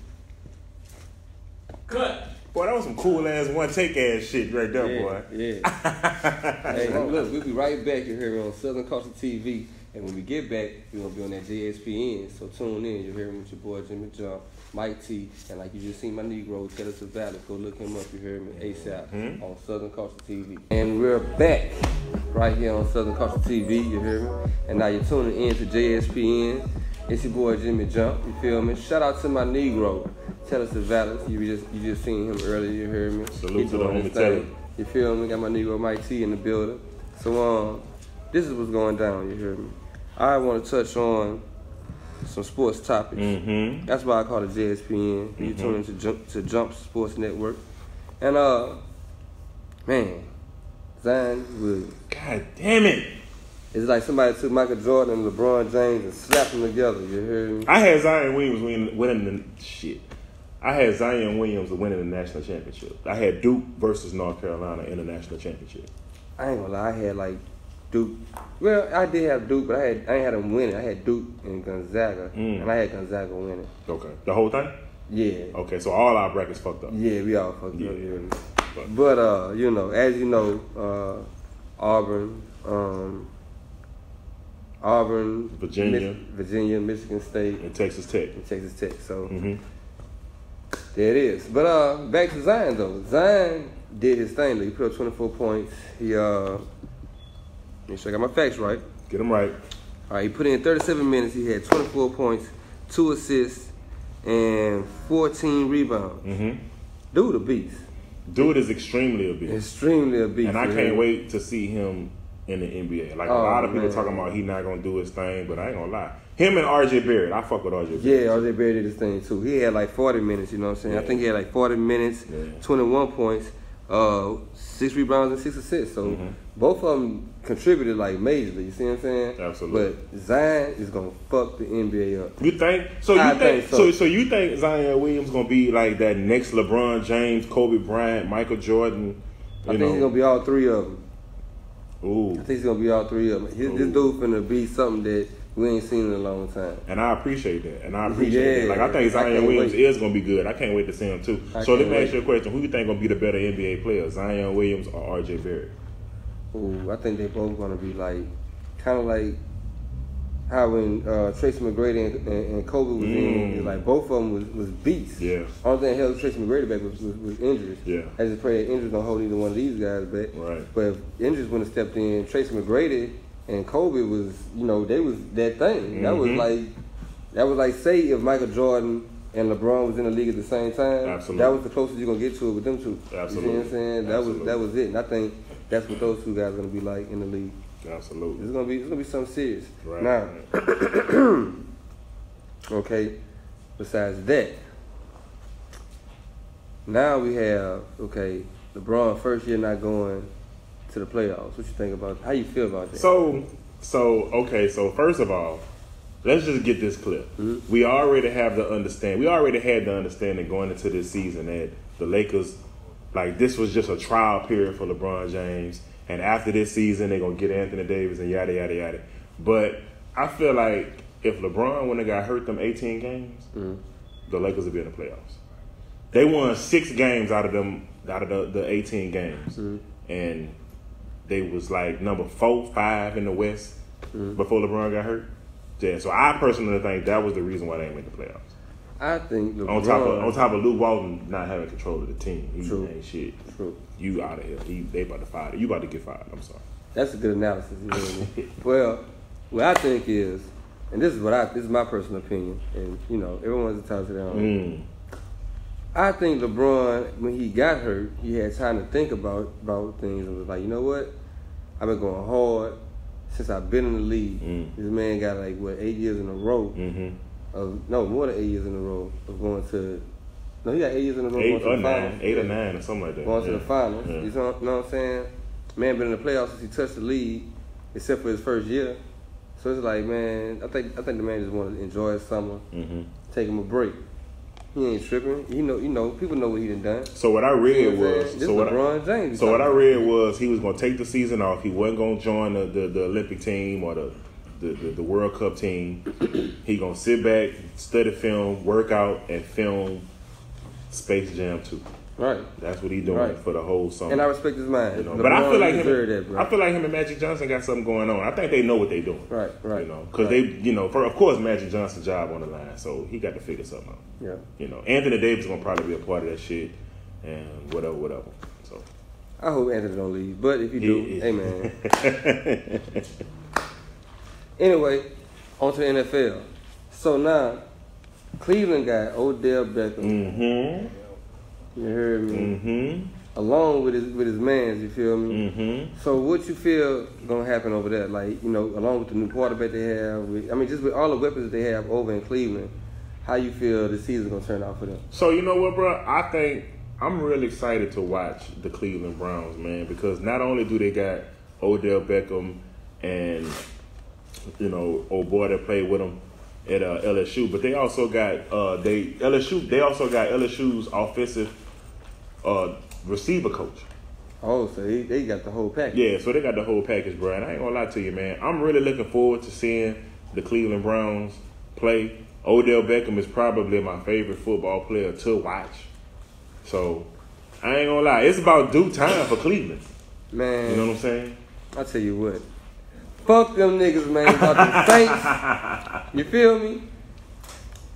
Speaker 1: Boy, that was some cool ass one take ass shit right there, boy.
Speaker 2: Yeah. Hey, look, we'll be right back here on Southern Culture TV. And when we get back, we're going to be on that JSPN. So tune in. You'll hear me with your boy Jimmy Jump, Mike T. And like you just seen my Negro, Tellus of Balance. Go look him up, you hear me, ASAP on Southern Culture TV. And we're back right here on Southern Culture TV, you hear me? And now you're tuning in to JSPN. It's your boy Jimmy Jump, you feel me? Shout out to my Negro, Tellus of Balance. You just seen him earlier, you heard me?
Speaker 1: Salute
Speaker 2: He
Speaker 1: to the
Speaker 2: doing
Speaker 1: homie
Speaker 2: his
Speaker 1: Tellus.
Speaker 2: thing. You feel me? Got my Negro Mike T in the building. So this is what's going down, you hear me? I want to touch on some sports topics.
Speaker 1: Mm-hmm.
Speaker 2: That's why I call it JSPN. You tune into Jump Sports Network. And man, Zion Williams.
Speaker 1: God damn it.
Speaker 2: It's like somebody took Michael Jordan and LeBron James and slapped them together, you hear me?
Speaker 1: I had Zion Williams winning the shit. I had Zion Williams winning the national championship. I had Duke versus North Carolina in the national championship.
Speaker 2: I ain't gonna lie, I had like Duke. Well, I did have Duke, but I ain't had them winning. I had Duke and Gonzaga, and I had Gonzaga winning.
Speaker 1: Okay. The whole thing?
Speaker 2: Yeah.
Speaker 1: Okay, so all our brackets fucked up.
Speaker 2: Yeah, we all fucked up.
Speaker 1: Yeah.
Speaker 2: You hear me? But you know, as you know, Auburn, Virginia, Michigan State,
Speaker 1: And Texas Tech.
Speaker 2: and Texas Tech. So
Speaker 1: Mm-hmm.
Speaker 2: there it is. But back to Zion though. Zion did his thing. Though. He put up 24 points. He make sure I got my facts right.
Speaker 1: Get them right.
Speaker 2: All right, he put in 37 minutes. He had 24 points, 2 assists, and 14 rebounds.
Speaker 1: Mm-hmm.
Speaker 2: Dude, a beast.
Speaker 1: Dude is extremely a beast.
Speaker 2: Extremely a beast.
Speaker 1: And I
Speaker 2: you
Speaker 1: can't
Speaker 2: hear me?
Speaker 1: wait to see him in the NBA. Like a
Speaker 2: Oh,
Speaker 1: lot of people
Speaker 2: man.
Speaker 1: talking about he not gonna do his thing, but I ain't gonna lie. Him and RJ Barrett, I fuck with RJ Barrett.
Speaker 2: Yeah, RJ Barrett did his thing too. He had like 40 minutes, you know what I'm saying?
Speaker 1: Yeah.
Speaker 2: I think he had like 40 minutes,
Speaker 1: Yeah.
Speaker 2: 21 points, 6 rebounds and 6 assists. So both of them contributed like majorly, you see what I'm saying?
Speaker 1: Absolutely.
Speaker 2: But Zion is going to fuck the NBA up.
Speaker 1: You think? So you
Speaker 2: I
Speaker 1: think?
Speaker 2: think so.
Speaker 1: So you think Zion Williams gonna be like that next LeBron James, Kobe Bryant, Michael Jordan?
Speaker 2: I think he's going to be all 3 of them.
Speaker 1: Ooh.
Speaker 2: I think he's going to be all 3 of them. This dude finna be something that we ain't seen in a long time.
Speaker 1: And I appreciate that. And I appreciate
Speaker 2: Yeah.
Speaker 1: that. Like I think
Speaker 2: I
Speaker 1: Zion
Speaker 2: can't
Speaker 1: Williams
Speaker 2: wait.
Speaker 1: is gonna be good. I can't wait to see him too.
Speaker 2: I
Speaker 1: So let
Speaker 2: can't
Speaker 1: me ask
Speaker 2: wait.
Speaker 1: you a question: who you think gonna be the better NBA player, Zion Williams or RJ Barrett?
Speaker 2: Ooh, I think they both going to be like, kind of like how when Tracy McGrady and Kobe was in, it's like both of them was beasts.
Speaker 1: Yeah.
Speaker 2: Only thing that held Tracy McGrady back was injuries.
Speaker 1: Yeah.
Speaker 2: I just pray that injuries don't hold either one of these guys back.
Speaker 1: Right.
Speaker 2: But if injuries wouldn't have stepped in, Tracy McGrady and Kobe was, you know, they was that thing. That was like say if Michael Jordan and LeBron was in the league at the same time.
Speaker 1: Absolutely.
Speaker 2: That was the closest you're gonna get to it with them two.
Speaker 1: Absolutely.
Speaker 2: You see what I'm saying?
Speaker 1: Absolutely.
Speaker 2: That was it. And I think that's what those two guys are gonna be like in the league.
Speaker 1: Absolutely.
Speaker 2: It's gonna be something serious.
Speaker 1: Right.
Speaker 2: Now, okay. Besides that, now we have LeBron first year not going to the playoffs. What you think about? How you feel about that?
Speaker 1: So first of all, let's just get this clear. We already have the understanding. We already had the understanding going into this season that the Lakers, like this was just a trial period for LeBron James, and after this season they're gonna get Anthony Davis and yada yada yada. But I feel like if LeBron wouldn't have got hurt them 18 games, the Lakers would be in the playoffs. They won 6 games out of the 18 games, and they was like number 4, 5 in the West before LeBron got hurt. Yeah, so I personally think that was the reason why they didn't make the playoffs.
Speaker 2: I think LeBron,
Speaker 1: On top of Luke Walton not having control of the team, he
Speaker 2: True.
Speaker 1: ain't shit.
Speaker 2: True.
Speaker 1: You out of here. They about to fire you. You about to get fired. I'm sorry.
Speaker 2: That's a good analysis. You know what I mean? Well, what I think is, and this is my personal opinion, and you know everyone's entitled to their own. I think LeBron, when he got hurt, he had time to think about things and was like, you know what? I've been going hard since I've been in the league. This man got like 8 years in a row. More than 8 years in a row of going to No, he got 8 years in a row.
Speaker 1: 8 or 9, 8 or 9 or something like that.
Speaker 2: Going to the finals.
Speaker 1: Yeah.
Speaker 2: You know what I'm saying? Man been in the playoffs since he touched the league, except for his first year. So it's like, man, I think the man just want to enjoy his summer, take him a break. He ain't tripping. You know, people know what he done.
Speaker 1: So what I read was,
Speaker 2: LeBron James.
Speaker 1: So what I read was he was going to take the season off. He wasn't going to join the Olympic team or the World Cup team. He going to sit back, study film, work out, and film Space Jam 2.
Speaker 2: Right.
Speaker 1: That's what he doing for the whole summer.
Speaker 2: And I respect his mind.
Speaker 1: You know? But I feel like him and Magic Johnson got something going on. I think they know what they doing.
Speaker 2: Right.
Speaker 1: You know, because they, you know, of course Magic Johnson's job on the line, so he got to figure something out.
Speaker 2: Yeah.
Speaker 1: You know, Anthony Davis gonna probably be a part of that shit, and whatever. So
Speaker 2: I hope Anthony don't leave, but if you do, hey man. Anyway, on to the NFL. So now, Cleveland got Odell Beckham. You heard me. Along with his mans, you feel me? So what you feel gonna happen over there? Like, you know, along with the new quarterback they have, just with all the weapons that they have over in Cleveland, how you feel the season gonna turn out for them?
Speaker 1: So you know what, bro? I think I'm really excited to watch the Cleveland Browns, man, because not only do they got Odell Beckham and, you know, old boy that played with them at LSU, but they also got LSU's offensive receiver coach.
Speaker 2: Oh, so they got the whole package.
Speaker 1: Yeah, so they got the whole package, bro. And I ain't gonna lie to you, man. I'm really looking forward to seeing the Cleveland Browns play. Odell Beckham is probably my favorite football player to watch. So I ain't gonna lie, it's about due time for Cleveland.
Speaker 2: Man,
Speaker 1: you know what I'm saying?
Speaker 2: I tell you what, fuck them niggas, man. About the Saints. You feel me?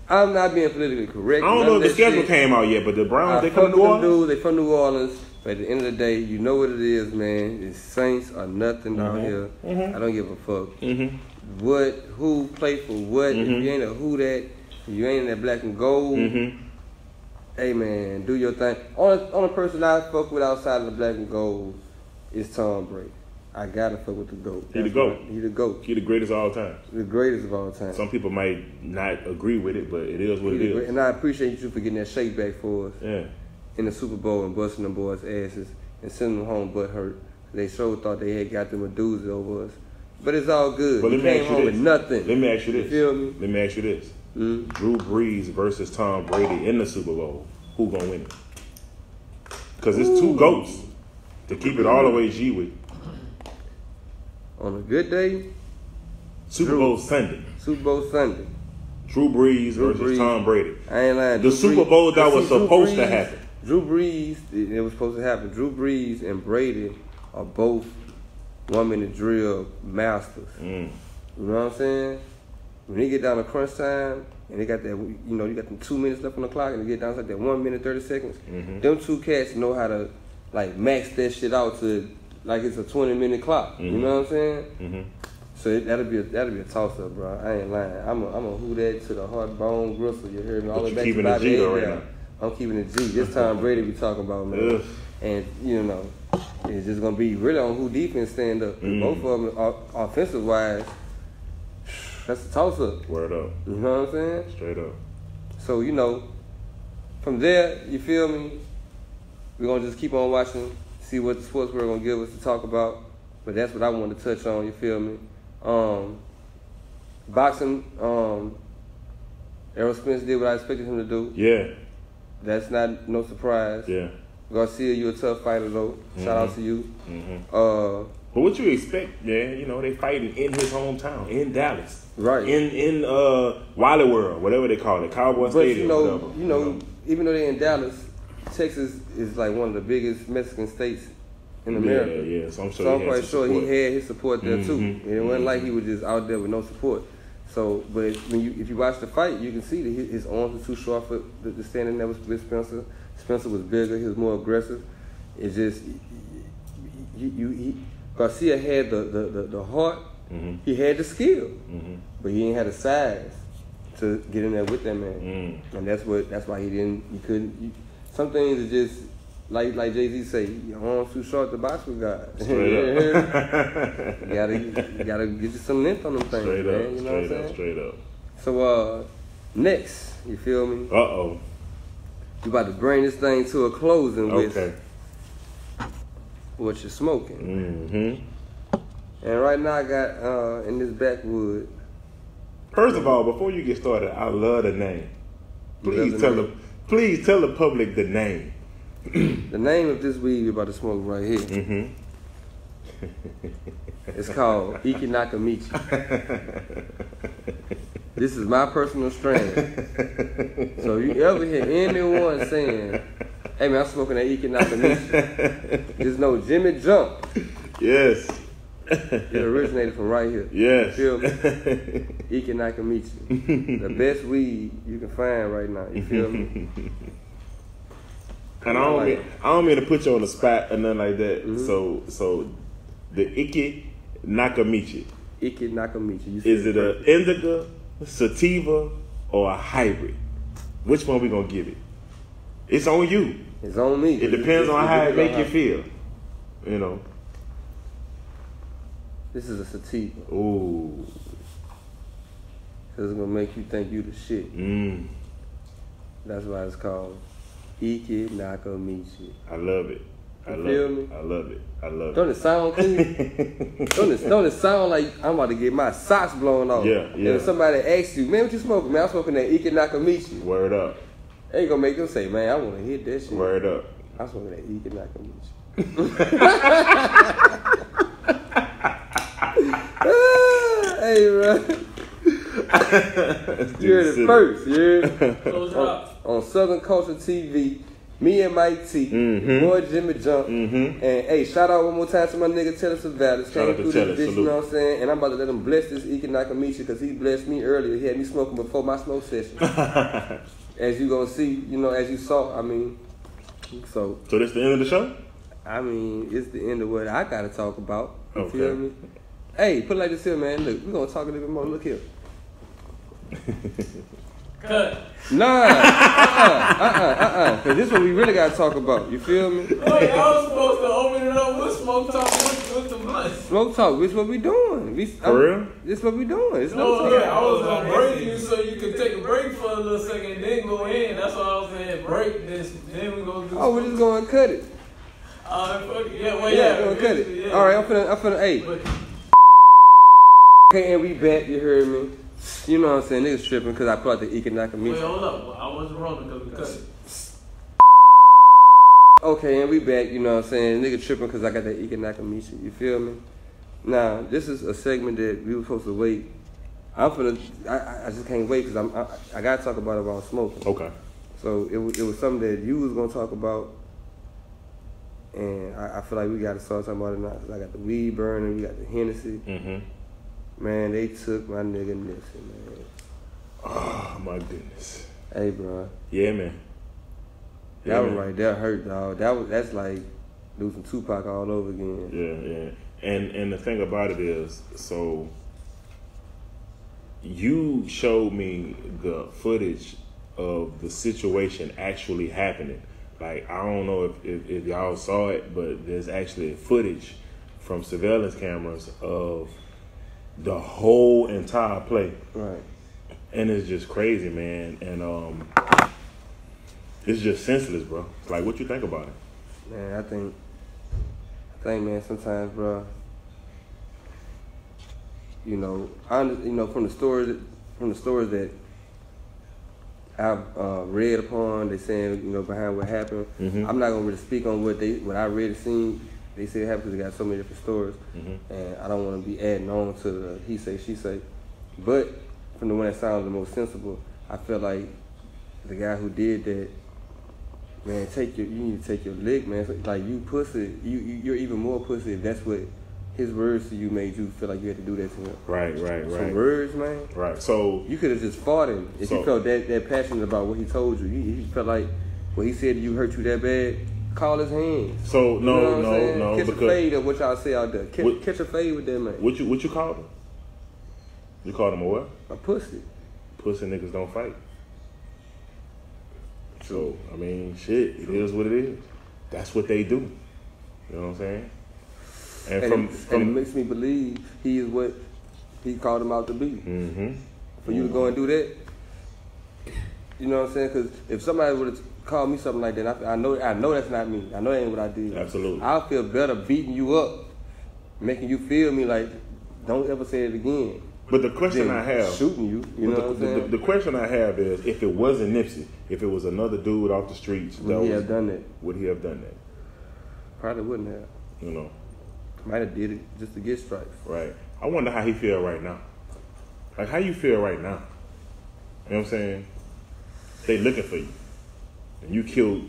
Speaker 2: I'm not being politically correct.
Speaker 1: I don't know if the schedule came out yet, but the Browns, they come to New Orleans?
Speaker 2: Dudes, they from New Orleans. But at the end of the day, you know what it is, man. The Saints are nothing down here. I don't give a fuck. Who play for what. If you ain't a who that, if you ain't in that black and gold, hey, man, do your thing. Only person I fuck with outside of the black and gold is Tom Brady. I gotta fuck with the GOAT.
Speaker 1: He the GOAT.
Speaker 2: He the GOAT.
Speaker 1: He the greatest of all time.
Speaker 2: The greatest of all time.
Speaker 1: Some people might not agree with it, but it is what it is.
Speaker 2: And I appreciate you for getting that shake back for us.
Speaker 1: Yeah.
Speaker 2: In the Super Bowl and busting them boys' asses and sending them home butt hurt. They sure thought they had got them a doozy over us. But it's all good.
Speaker 1: But
Speaker 2: we came home with nothing.
Speaker 1: Let me ask you this.
Speaker 2: You feel me?
Speaker 1: Let me ask you this. Drew Brees versus Tom Brady in the Super Bowl. Who gonna win it? Because it's two GOATs to keep it all the way G with.
Speaker 2: On a good day,
Speaker 1: Super Bowl Sunday.
Speaker 2: Super Bowl Sunday.
Speaker 1: Drew Brees versus Tom Brady.
Speaker 2: I ain't lying.
Speaker 1: The Super Bowl that was supposed to happen.
Speaker 2: Drew Brees, it was supposed to happen. Drew Brees and Brady are both 1 minute drill masters. You know what I'm saying? When they get down to crunch time and they got that, you know, you got them 2 minutes left on the clock and they get down to like that 1 minute 30 seconds. Them two cats know how to like max that shit out to like it's a 20-minute clock. You know what I'm saying? So that'll be a toss up, bro. I ain't lying. I'm a who that to the heart, bone, gristle. You heard me? All the way back to my
Speaker 1: G right now.
Speaker 2: I'm keeping it G. This time Brady we talking about, man. And you know, it's just gonna be really on who defense stand up. Both of them are offensive wise. That's a toss up.
Speaker 1: Word up.
Speaker 2: You know what I'm saying?
Speaker 1: Straight up.
Speaker 2: So you know, from there, you feel me? We're gonna just keep on watching, see what the sports world gonna give us to talk about. But that's what I wanted to touch on. You feel me? Boxing. Errol Spence did what I expected him to do.
Speaker 1: Yeah.
Speaker 2: That's not no surprise.
Speaker 1: Yeah.
Speaker 2: Garcia, you a tough fighter though. Shout out to you.
Speaker 1: But what you expect, man? You know, they fighting in his hometown, in Dallas.
Speaker 2: Right.
Speaker 1: In Wally World, whatever they call it, Cowboy Stadium.
Speaker 2: But you know, even though they're in Dallas, Texas is like one of the biggest Mexican states in America.
Speaker 1: Yeah. So I'm
Speaker 2: quite sure he had his support there too. And it wasn't like he was just out there with no support. So, but if you watch the fight, you can see that his arms were too short for the standing there with Spencer. Spencer was bigger. He was more aggressive. It's just Garcia had the heart. He had the skill, but he ain't had the size to get in there with that man. And that's why he couldn't. Some things are just like Jay-Z say, your arms too short to box with God. You gotta get you some length on them things, man. You know what I'm saying?
Speaker 1: Straight up.
Speaker 2: So next, you feel me? We about to bring this thing to a closing with
Speaker 1: Okay.
Speaker 2: what you're smoking.
Speaker 1: Mm-hmm.
Speaker 2: And right now I got in this backwood.
Speaker 1: First of all, before you get started, I love the name.
Speaker 2: You love the
Speaker 1: Please tell the public the name.
Speaker 2: The name of this weed we're about to smoke right here.
Speaker 1: Mm-hmm.
Speaker 2: It's called Iki Nakamichi. This is my personal strain. So if you ever hear anyone saying, hey man, I'm smoking that Iki Nakamichi, there's no Jimmy Jump.
Speaker 1: Yes.
Speaker 2: It originated from right here.
Speaker 1: Yes.
Speaker 2: You feel me? Iki Nakamichi. The best weed you can find right now. You feel me?
Speaker 1: And I don't mean to put you on the spot or nothing like that.
Speaker 2: Mm-hmm.
Speaker 1: So the Iki Nakamichi.
Speaker 2: Iki Nakamichi.
Speaker 1: Is it an indica, sativa, or a hybrid? Which one we gonna give it? It's on you.
Speaker 2: It's on me.
Speaker 1: It depends on how it make you feel. You know.
Speaker 2: This is a sativa.
Speaker 1: Ooh.
Speaker 2: Cause it's gonna make you think you the shit.
Speaker 1: Mm.
Speaker 2: That's why it's called Iki Nakamichi.
Speaker 1: I love it. I
Speaker 2: You
Speaker 1: love
Speaker 2: feel
Speaker 1: it.
Speaker 2: me?
Speaker 1: I love it. I love
Speaker 2: Don't
Speaker 1: it.
Speaker 2: it sound cool? don't it sound like I'm about to get my socks blown off?
Speaker 1: Yeah, yeah.
Speaker 2: And if somebody asks you, man, what you smoking? Man, I'm smoking that Iki Nakamichi.
Speaker 1: Word up.
Speaker 2: Ain't gonna make them say, man, I wanna hit that shit.
Speaker 1: Word up.
Speaker 2: I'm smoking that Iki Nakamichi. Hey, bro. You heard it first, you heard? on Southern Culture TV, me and Mike T, boy Jimmy Jump, and hey, shout out one more time to my nigga Taylor Savalas.
Speaker 1: Shout out to Taylor,
Speaker 2: You
Speaker 1: salute.
Speaker 2: know what I'm saying? And I'm about to let him bless this Iki Nakamichi because he blessed me earlier. He had me smoking before my smoke session. As you gonna see, you know, as you saw, I mean, so
Speaker 1: this the end of the show?
Speaker 2: I mean, it's the end of what I gotta talk about. You
Speaker 1: Okay.
Speaker 2: feel me? Hey, put it like this here, man. Look, we're gonna talk a little bit more. Look here.
Speaker 5: Cut.
Speaker 2: Nah, Cause this is what we really gotta talk about. You feel me?
Speaker 5: Wait, I was supposed to open it up with smoke talk with the blunt.
Speaker 2: Smoke talk. This is what we doing.
Speaker 1: For real?
Speaker 2: This is what we doing. It's
Speaker 5: No,
Speaker 2: no
Speaker 5: yeah, I was gonna break you so you could take a break for a little second, then go in. That's what I was saying. Break this, then we gonna do.
Speaker 2: Oh, we're just gonna cut it.
Speaker 5: Fuck it. Yeah, well,
Speaker 2: Yeah,
Speaker 5: yeah,
Speaker 2: we're gonna cut it.
Speaker 5: yeah.
Speaker 2: All right, I'm finna. Hey,
Speaker 5: But
Speaker 2: okay, and we back. You heard me. You know what I'm saying? Niggas tripping because I put out the Iki
Speaker 5: wait,
Speaker 2: Nakamichi.
Speaker 5: hold up. I wasn't wrong because we cut it.
Speaker 2: Okay, and we back, you know what I'm saying? Nigga tripping because I got that Iki Nakamichi. You feel me? Now, this is a segment that we were supposed to wait. I just can't wait because I got to talk about it while I'm smoking.
Speaker 1: Okay.
Speaker 2: So it was something that you was going to talk about. And I feel like we got to start talking about it now. 'Cause I got the weed burning, we got the Hennessy.
Speaker 1: Mm-hmm.
Speaker 2: Man, they took my nigga Nipsey, man.
Speaker 1: Oh my goodness.
Speaker 2: Hey, bro.
Speaker 1: Yeah, man.
Speaker 2: That one right there hurt, dog. That's like losing Tupac all over again.
Speaker 1: Yeah. And the thing about it is, so you showed me the footage of the situation actually happening. Like, I don't know if y'all saw it, but there's actually footage from surveillance cameras of the whole entire play.
Speaker 2: Right.
Speaker 1: And it's just crazy, man. And it's just senseless, bro. Like, what you think about it?
Speaker 2: Man, I think, man, sometimes, bro, you know, from the stories that I've read upon, they saying, you know, behind what happened.
Speaker 1: Mhm.
Speaker 2: I'm not gonna really speak on what I read and seen. They say it happened because they got so many different stories, and I don't want to be adding on to the he say she say. But from the one that sounds the most sensible, I feel like the guy who did that, man, you need to take your lick, man. So, like, you pussy, you're even more pussy if that's what his words to you made you feel like you had to do that to him.
Speaker 1: Right.
Speaker 2: Some words, man.
Speaker 1: Right. So
Speaker 2: You could have just fought him if you felt that passionate about what he told you. You felt like what he said to you hurt you that bad. Call his hands.
Speaker 1: So
Speaker 2: You know what I'm saying?
Speaker 1: no,
Speaker 2: Catch a
Speaker 1: because
Speaker 2: fade of what y'all say out there.
Speaker 1: What-
Speaker 2: Catch a fade with that man.
Speaker 1: what you called him? You called him a what?
Speaker 2: A pussy.
Speaker 1: Pussy niggas don't fight. So I mean, shit, it is what it is. That's what they do. You know what I'm saying? And
Speaker 2: And it
Speaker 1: from
Speaker 2: makes me believe he is what he called him out to be.
Speaker 1: mm-hmm.
Speaker 2: For you to go and do that, you know what I'm saying? Because if somebody would have call me something like that, I know that's not me. I know that ain't what I did.
Speaker 1: Absolutely.
Speaker 2: I'll feel better beating you up, making you feel me like, don't ever say it again.
Speaker 1: But the question
Speaker 2: Than
Speaker 1: I have,
Speaker 2: shooting you, you know what I'm saying?
Speaker 1: The question I have is, if it wasn't Nipsey, if it was another dude off the streets,
Speaker 2: Would he have done that?
Speaker 1: Would he have done that?
Speaker 2: Probably wouldn't have.
Speaker 1: You know,
Speaker 2: Might have did it just to get stripes.
Speaker 1: right? I wonder how he feel right now. Like, how you feel right now? You know what I'm saying? They looking for you, and you killed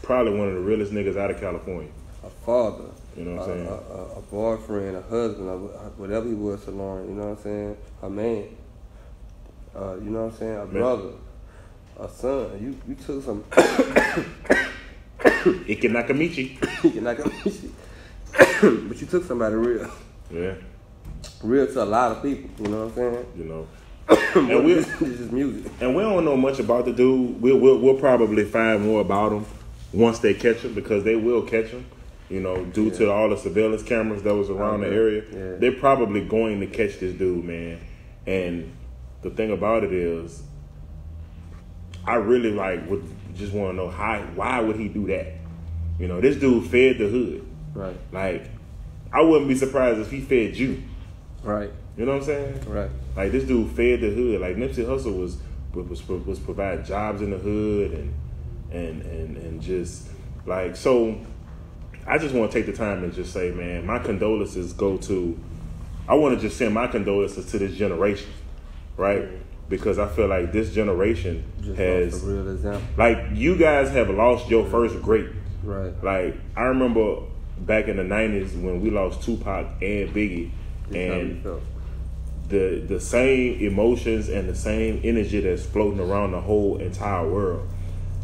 Speaker 1: probably one of the realest niggas out of California.
Speaker 2: A father.
Speaker 1: You know what I'm saying?
Speaker 2: A boyfriend, a husband, whatever he was to Lauren, you know what I'm saying? A man. You know what I'm saying? A brother. A son. You took some
Speaker 1: Ikinakamichi.
Speaker 2: But you took somebody real.
Speaker 1: Yeah.
Speaker 2: Real to a lot of people, you know what I'm saying?
Speaker 1: You know.
Speaker 2: And this is just music.
Speaker 1: And we don't know much about the dude. We'll probably find more about him once they catch him, because they will catch him. You know, due to all the surveillance cameras that was around the area, they're probably going to catch this dude, man. And the thing about it is, I really would just want to know why would he do that? You know, this dude fed the hood.
Speaker 2: Right.
Speaker 1: Like, I wouldn't be surprised if he fed you.
Speaker 2: Right.
Speaker 1: You know what I'm saying?
Speaker 2: Right.
Speaker 1: Like, this dude fed the hood. Like, Nipsey Hussle was providing jobs in the hood and just like, so I just want to take the time and just say, man, my condolences go to, I want to just send my condolences to this generation, right? Because I feel like this generation
Speaker 2: Just
Speaker 1: has,
Speaker 2: lost a real example.
Speaker 1: like, you guys have lost your first great.
Speaker 2: Right.
Speaker 1: Like, I remember back in the 90s when we lost Tupac and Biggie, and the same emotions and the same energy that's floating around the whole entire world.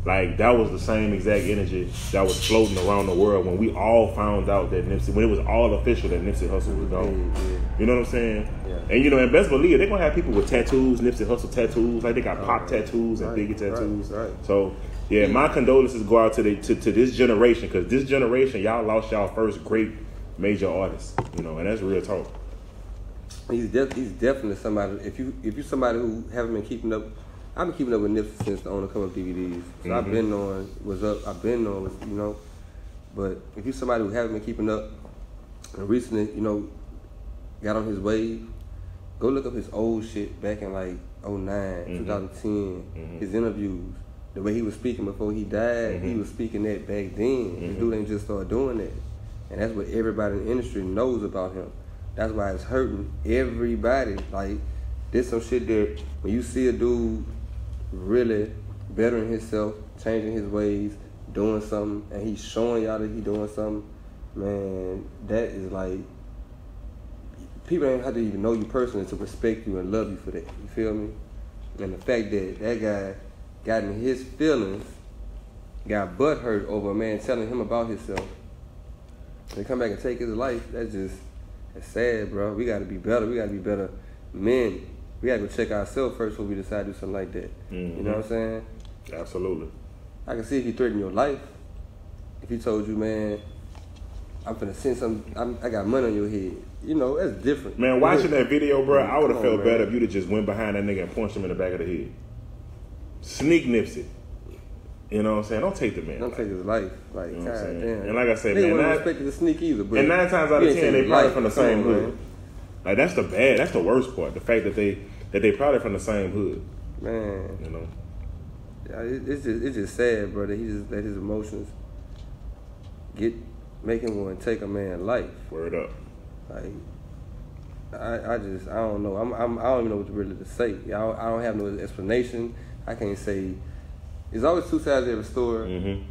Speaker 1: Like, that was the same exact energy that was floating around the world when we all found out that when it was all official that Nipsey Hussle was gone.
Speaker 2: Yeah.
Speaker 1: You know what I'm saying?
Speaker 2: Yeah.
Speaker 1: And, you know, and best believe they're going to have people with tattoos, Nipsey Hussle tattoos, like they got Pop tattoos and Biggie tattoos.
Speaker 2: Right.
Speaker 1: So, yeah, my condolences go out to this generation, because this generation, y'all lost y'all first great major artist, you know, and that's real talk.
Speaker 2: He's definitely somebody. If you somebody who haven't been keeping up, I've been keeping up with Nipsey since the On the Come Up DVDs. So I've been on what's up. I've been on, you know. But if you're somebody who haven't been keeping up, and recently, you know, got on his wave, go look up his old shit back in like 2009, 2010. His interviews, the way he was speaking before he died, he was speaking that back then. The dude ain't just started doing that, and that's what everybody in the industry knows about him. That's why it's hurting everybody. Like, there's some shit that when you see a dude really bettering himself, changing his ways, doing something, and he's showing y'all that he's doing something, man, that is like, people don't have to even know you personally to respect you and love you for that. You feel me? And the fact that that guy got in his feelings, got butthurt over a man telling him about himself, and come back and take his life, it's sad, bro. We gotta be better. We gotta be better men. We gotta go check ourselves first before we decide to do something like that. You know what I'm saying?
Speaker 1: Absolutely.
Speaker 2: I can see if he threatened your life. If he told you, man, I'm finna send something, I got money on your head. You know, that's different.
Speaker 1: Man, watching that video, bro, I would have
Speaker 2: Come on,
Speaker 1: felt better
Speaker 2: man.
Speaker 1: if you'd have just went behind that nigga and punched him in the back of the head. Sneak Nipsey. You know what I'm saying? Don't take the man.
Speaker 2: Don't take his life. Like,
Speaker 1: You know what I'm
Speaker 2: God
Speaker 1: saying?
Speaker 2: damn.
Speaker 1: And like I said,
Speaker 2: Nigga
Speaker 1: man,
Speaker 2: wasn't
Speaker 1: that-
Speaker 2: expected to sneak either. But
Speaker 1: And 9 times out
Speaker 2: he
Speaker 1: of
Speaker 2: ain't
Speaker 1: 10, they
Speaker 2: take
Speaker 1: probably
Speaker 2: his
Speaker 1: from the
Speaker 2: life.
Speaker 1: same
Speaker 2: Come on,
Speaker 1: hood. Like, that's the worst part. The fact that they probably from the same hood.
Speaker 2: Man,
Speaker 1: You know?
Speaker 2: yeah, it's just sad, bro, that he just let his emotions make him want to take a man's life.
Speaker 1: Word up.
Speaker 2: Like, I don't know. I don't even know what really to say. I don't have no explanation. I can't say. There's always two sides to every story.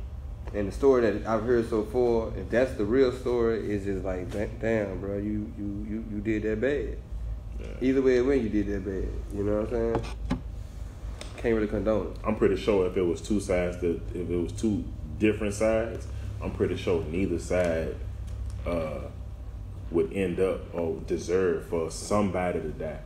Speaker 2: And the story that I've heard so far, if that's the real story, is just like, damn, bro, you did that bad.
Speaker 1: Yeah.
Speaker 2: Either way it went, you did that bad. You know what I'm saying? Can't really condone it.
Speaker 1: I'm pretty sure if it was two sides, if it was two different sides, I'm pretty sure neither side would end up or deserve for somebody to die.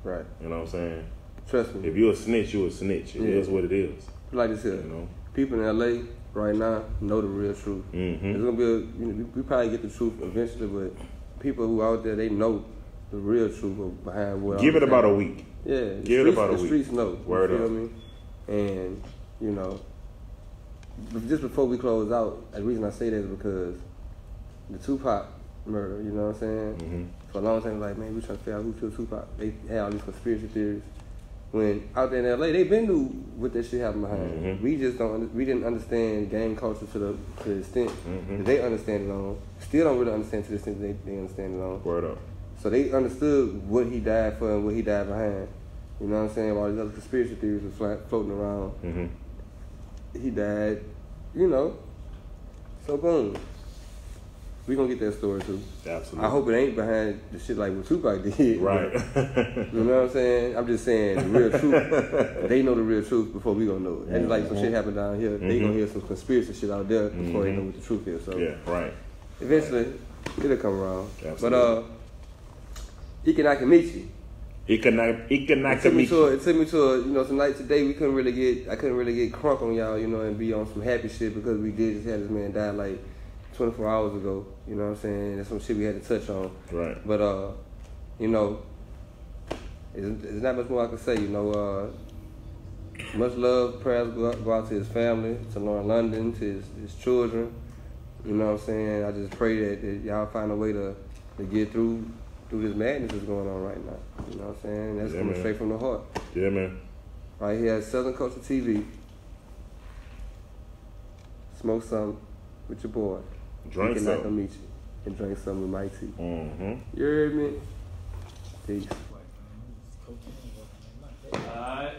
Speaker 2: Right.
Speaker 1: You know what I'm saying?
Speaker 2: Trust me.
Speaker 1: If you're a snitch, you're a snitch. It is what it is.
Speaker 2: Like this here,
Speaker 1: You know?
Speaker 2: people in LA right now know the real truth. It's gonna be we probably get the truth eventually, but people who out there, they know the real truth behind what.
Speaker 1: Give
Speaker 2: I'm
Speaker 1: it about
Speaker 2: saying.
Speaker 1: a week.
Speaker 2: Yeah,
Speaker 1: Give it about a
Speaker 2: the
Speaker 1: week.
Speaker 2: streets know.
Speaker 1: Word
Speaker 2: you feel
Speaker 1: up.
Speaker 2: me? And you know, just before we close out, the reason I say that is because the Tupac murder, you know what I'm saying?
Speaker 1: Mm-hmm.
Speaker 2: For a long time, like, man, we trying to figure out who killed Tupac. They had all these conspiracy theories. When out there in LA, they been knew what that shit happened behind.
Speaker 1: Mm-hmm.
Speaker 2: We just we didn't understand gang culture to the extent that they understand it on. Still don't really understand to the extent that they understand it on.
Speaker 1: Word up.
Speaker 2: So they understood what he died for and what he died behind. You know what I'm saying? All these other conspiracy theories were floating around.
Speaker 1: Mm-hmm.
Speaker 2: He died, you know. So boom. We gonna get that story too.
Speaker 1: Absolutely.
Speaker 2: I hope it ain't behind the shit like what Tupac did.
Speaker 1: Right.
Speaker 2: You know what I'm saying? I'm just saying the real truth. They know the real truth before we gonna know it. That's like some shit happened down here. They gonna hear some conspiracy shit out there before they know what the truth is. So
Speaker 1: Yeah, right.
Speaker 2: eventually it'll come around.
Speaker 1: Absolutely.
Speaker 2: But Ike Nakamichi. It took me to a, you know, tonight today I couldn't really get crunk on y'all, you know, and be on some happy shit because we did just have this man die like 24 hours ago, you know what I'm saying? That's some shit we had to touch on.
Speaker 1: Right.
Speaker 2: But you know, there's not much more I can say, you know. Much love, prayers go out to his family, to Lauren London, to his children. You know what I'm saying? I just pray that y'all find a way to get through this madness that's going on right now. You know what I'm saying? That's coming straight from the heart.
Speaker 1: Yeah, man.
Speaker 2: Right here at Southern Culture TV. Smoke some with your boy.
Speaker 1: Drink
Speaker 2: some.
Speaker 1: some.
Speaker 2: And drink some with my tea.
Speaker 1: Mm-hmm.
Speaker 2: You heard me? Peace.
Speaker 5: Alright.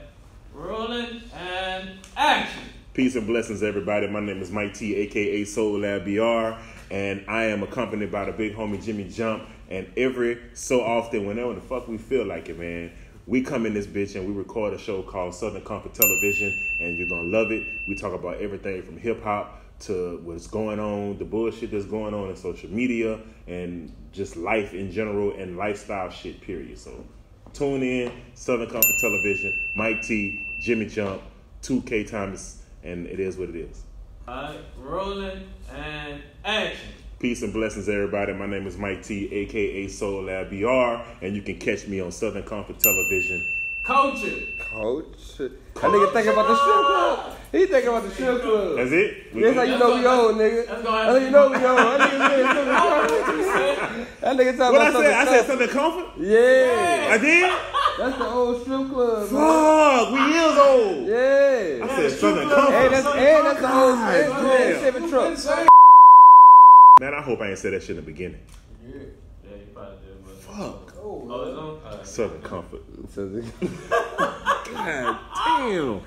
Speaker 5: Rolling and action.
Speaker 1: Peace and blessings, everybody. My name is Mike T, a.k.a. Soul Lab BR, and I am accompanied by the big homie Jimmy Jump. And every so often, whenever the fuck we feel like it, man, we come in this bitch and we record a show called Southern Comfort Television, and you're gonna love it. We talk about everything from hip-hop to what's going on, the bullshit that's going on in social media, and just life in general and lifestyle shit, period. So tune in, Southern Comfort Television, Mike T, Jimmy Jump, 2K Thomas, and it is what it is.
Speaker 5: Alright, rolling and action.
Speaker 1: Peace and blessings, everybody. My name is Mike T, a.k.a. Soul Lab BR, and you can catch me on Southern Comfort Television.
Speaker 5: Culture.
Speaker 2: Coach. That nigga thinking about the strip club. He thinking about the strip club.
Speaker 1: That's it?
Speaker 2: That's how you know we old, nigga.
Speaker 5: That's
Speaker 2: That's how you know we old. That nigga talking
Speaker 1: What
Speaker 2: about
Speaker 1: I said
Speaker 2: Southern
Speaker 1: Southern Comfort?
Speaker 2: Yeah.
Speaker 1: I did?
Speaker 2: That's the old strip club.
Speaker 1: Fuck, we years old.
Speaker 2: Yeah.
Speaker 1: I said Southern
Speaker 2: And
Speaker 1: Comfort.
Speaker 2: that's the old
Speaker 1: damn.
Speaker 2: Chevy truck.
Speaker 1: Man, I hope I ain't said that shit in the beginning.
Speaker 5: Yeah, you probably did, but.
Speaker 1: Fuck.
Speaker 5: Oh, it's on? Alright.
Speaker 1: Southern Comfort.
Speaker 2: God
Speaker 1: Damn.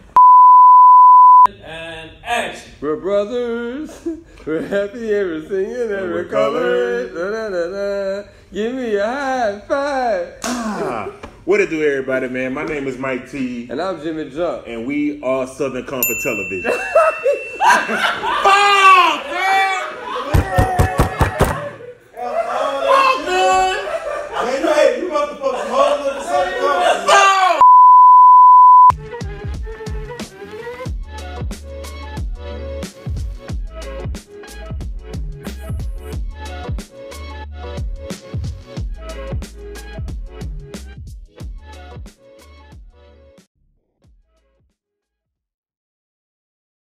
Speaker 5: And action.
Speaker 2: We're brothers. We're happy every singing and we're colored. Da, da, da, da. Give me a high five.
Speaker 1: What it do, everybody, man? My name is Mike T,
Speaker 2: And I'm Jimmy Jump.
Speaker 1: and we are Southern Comfort Television.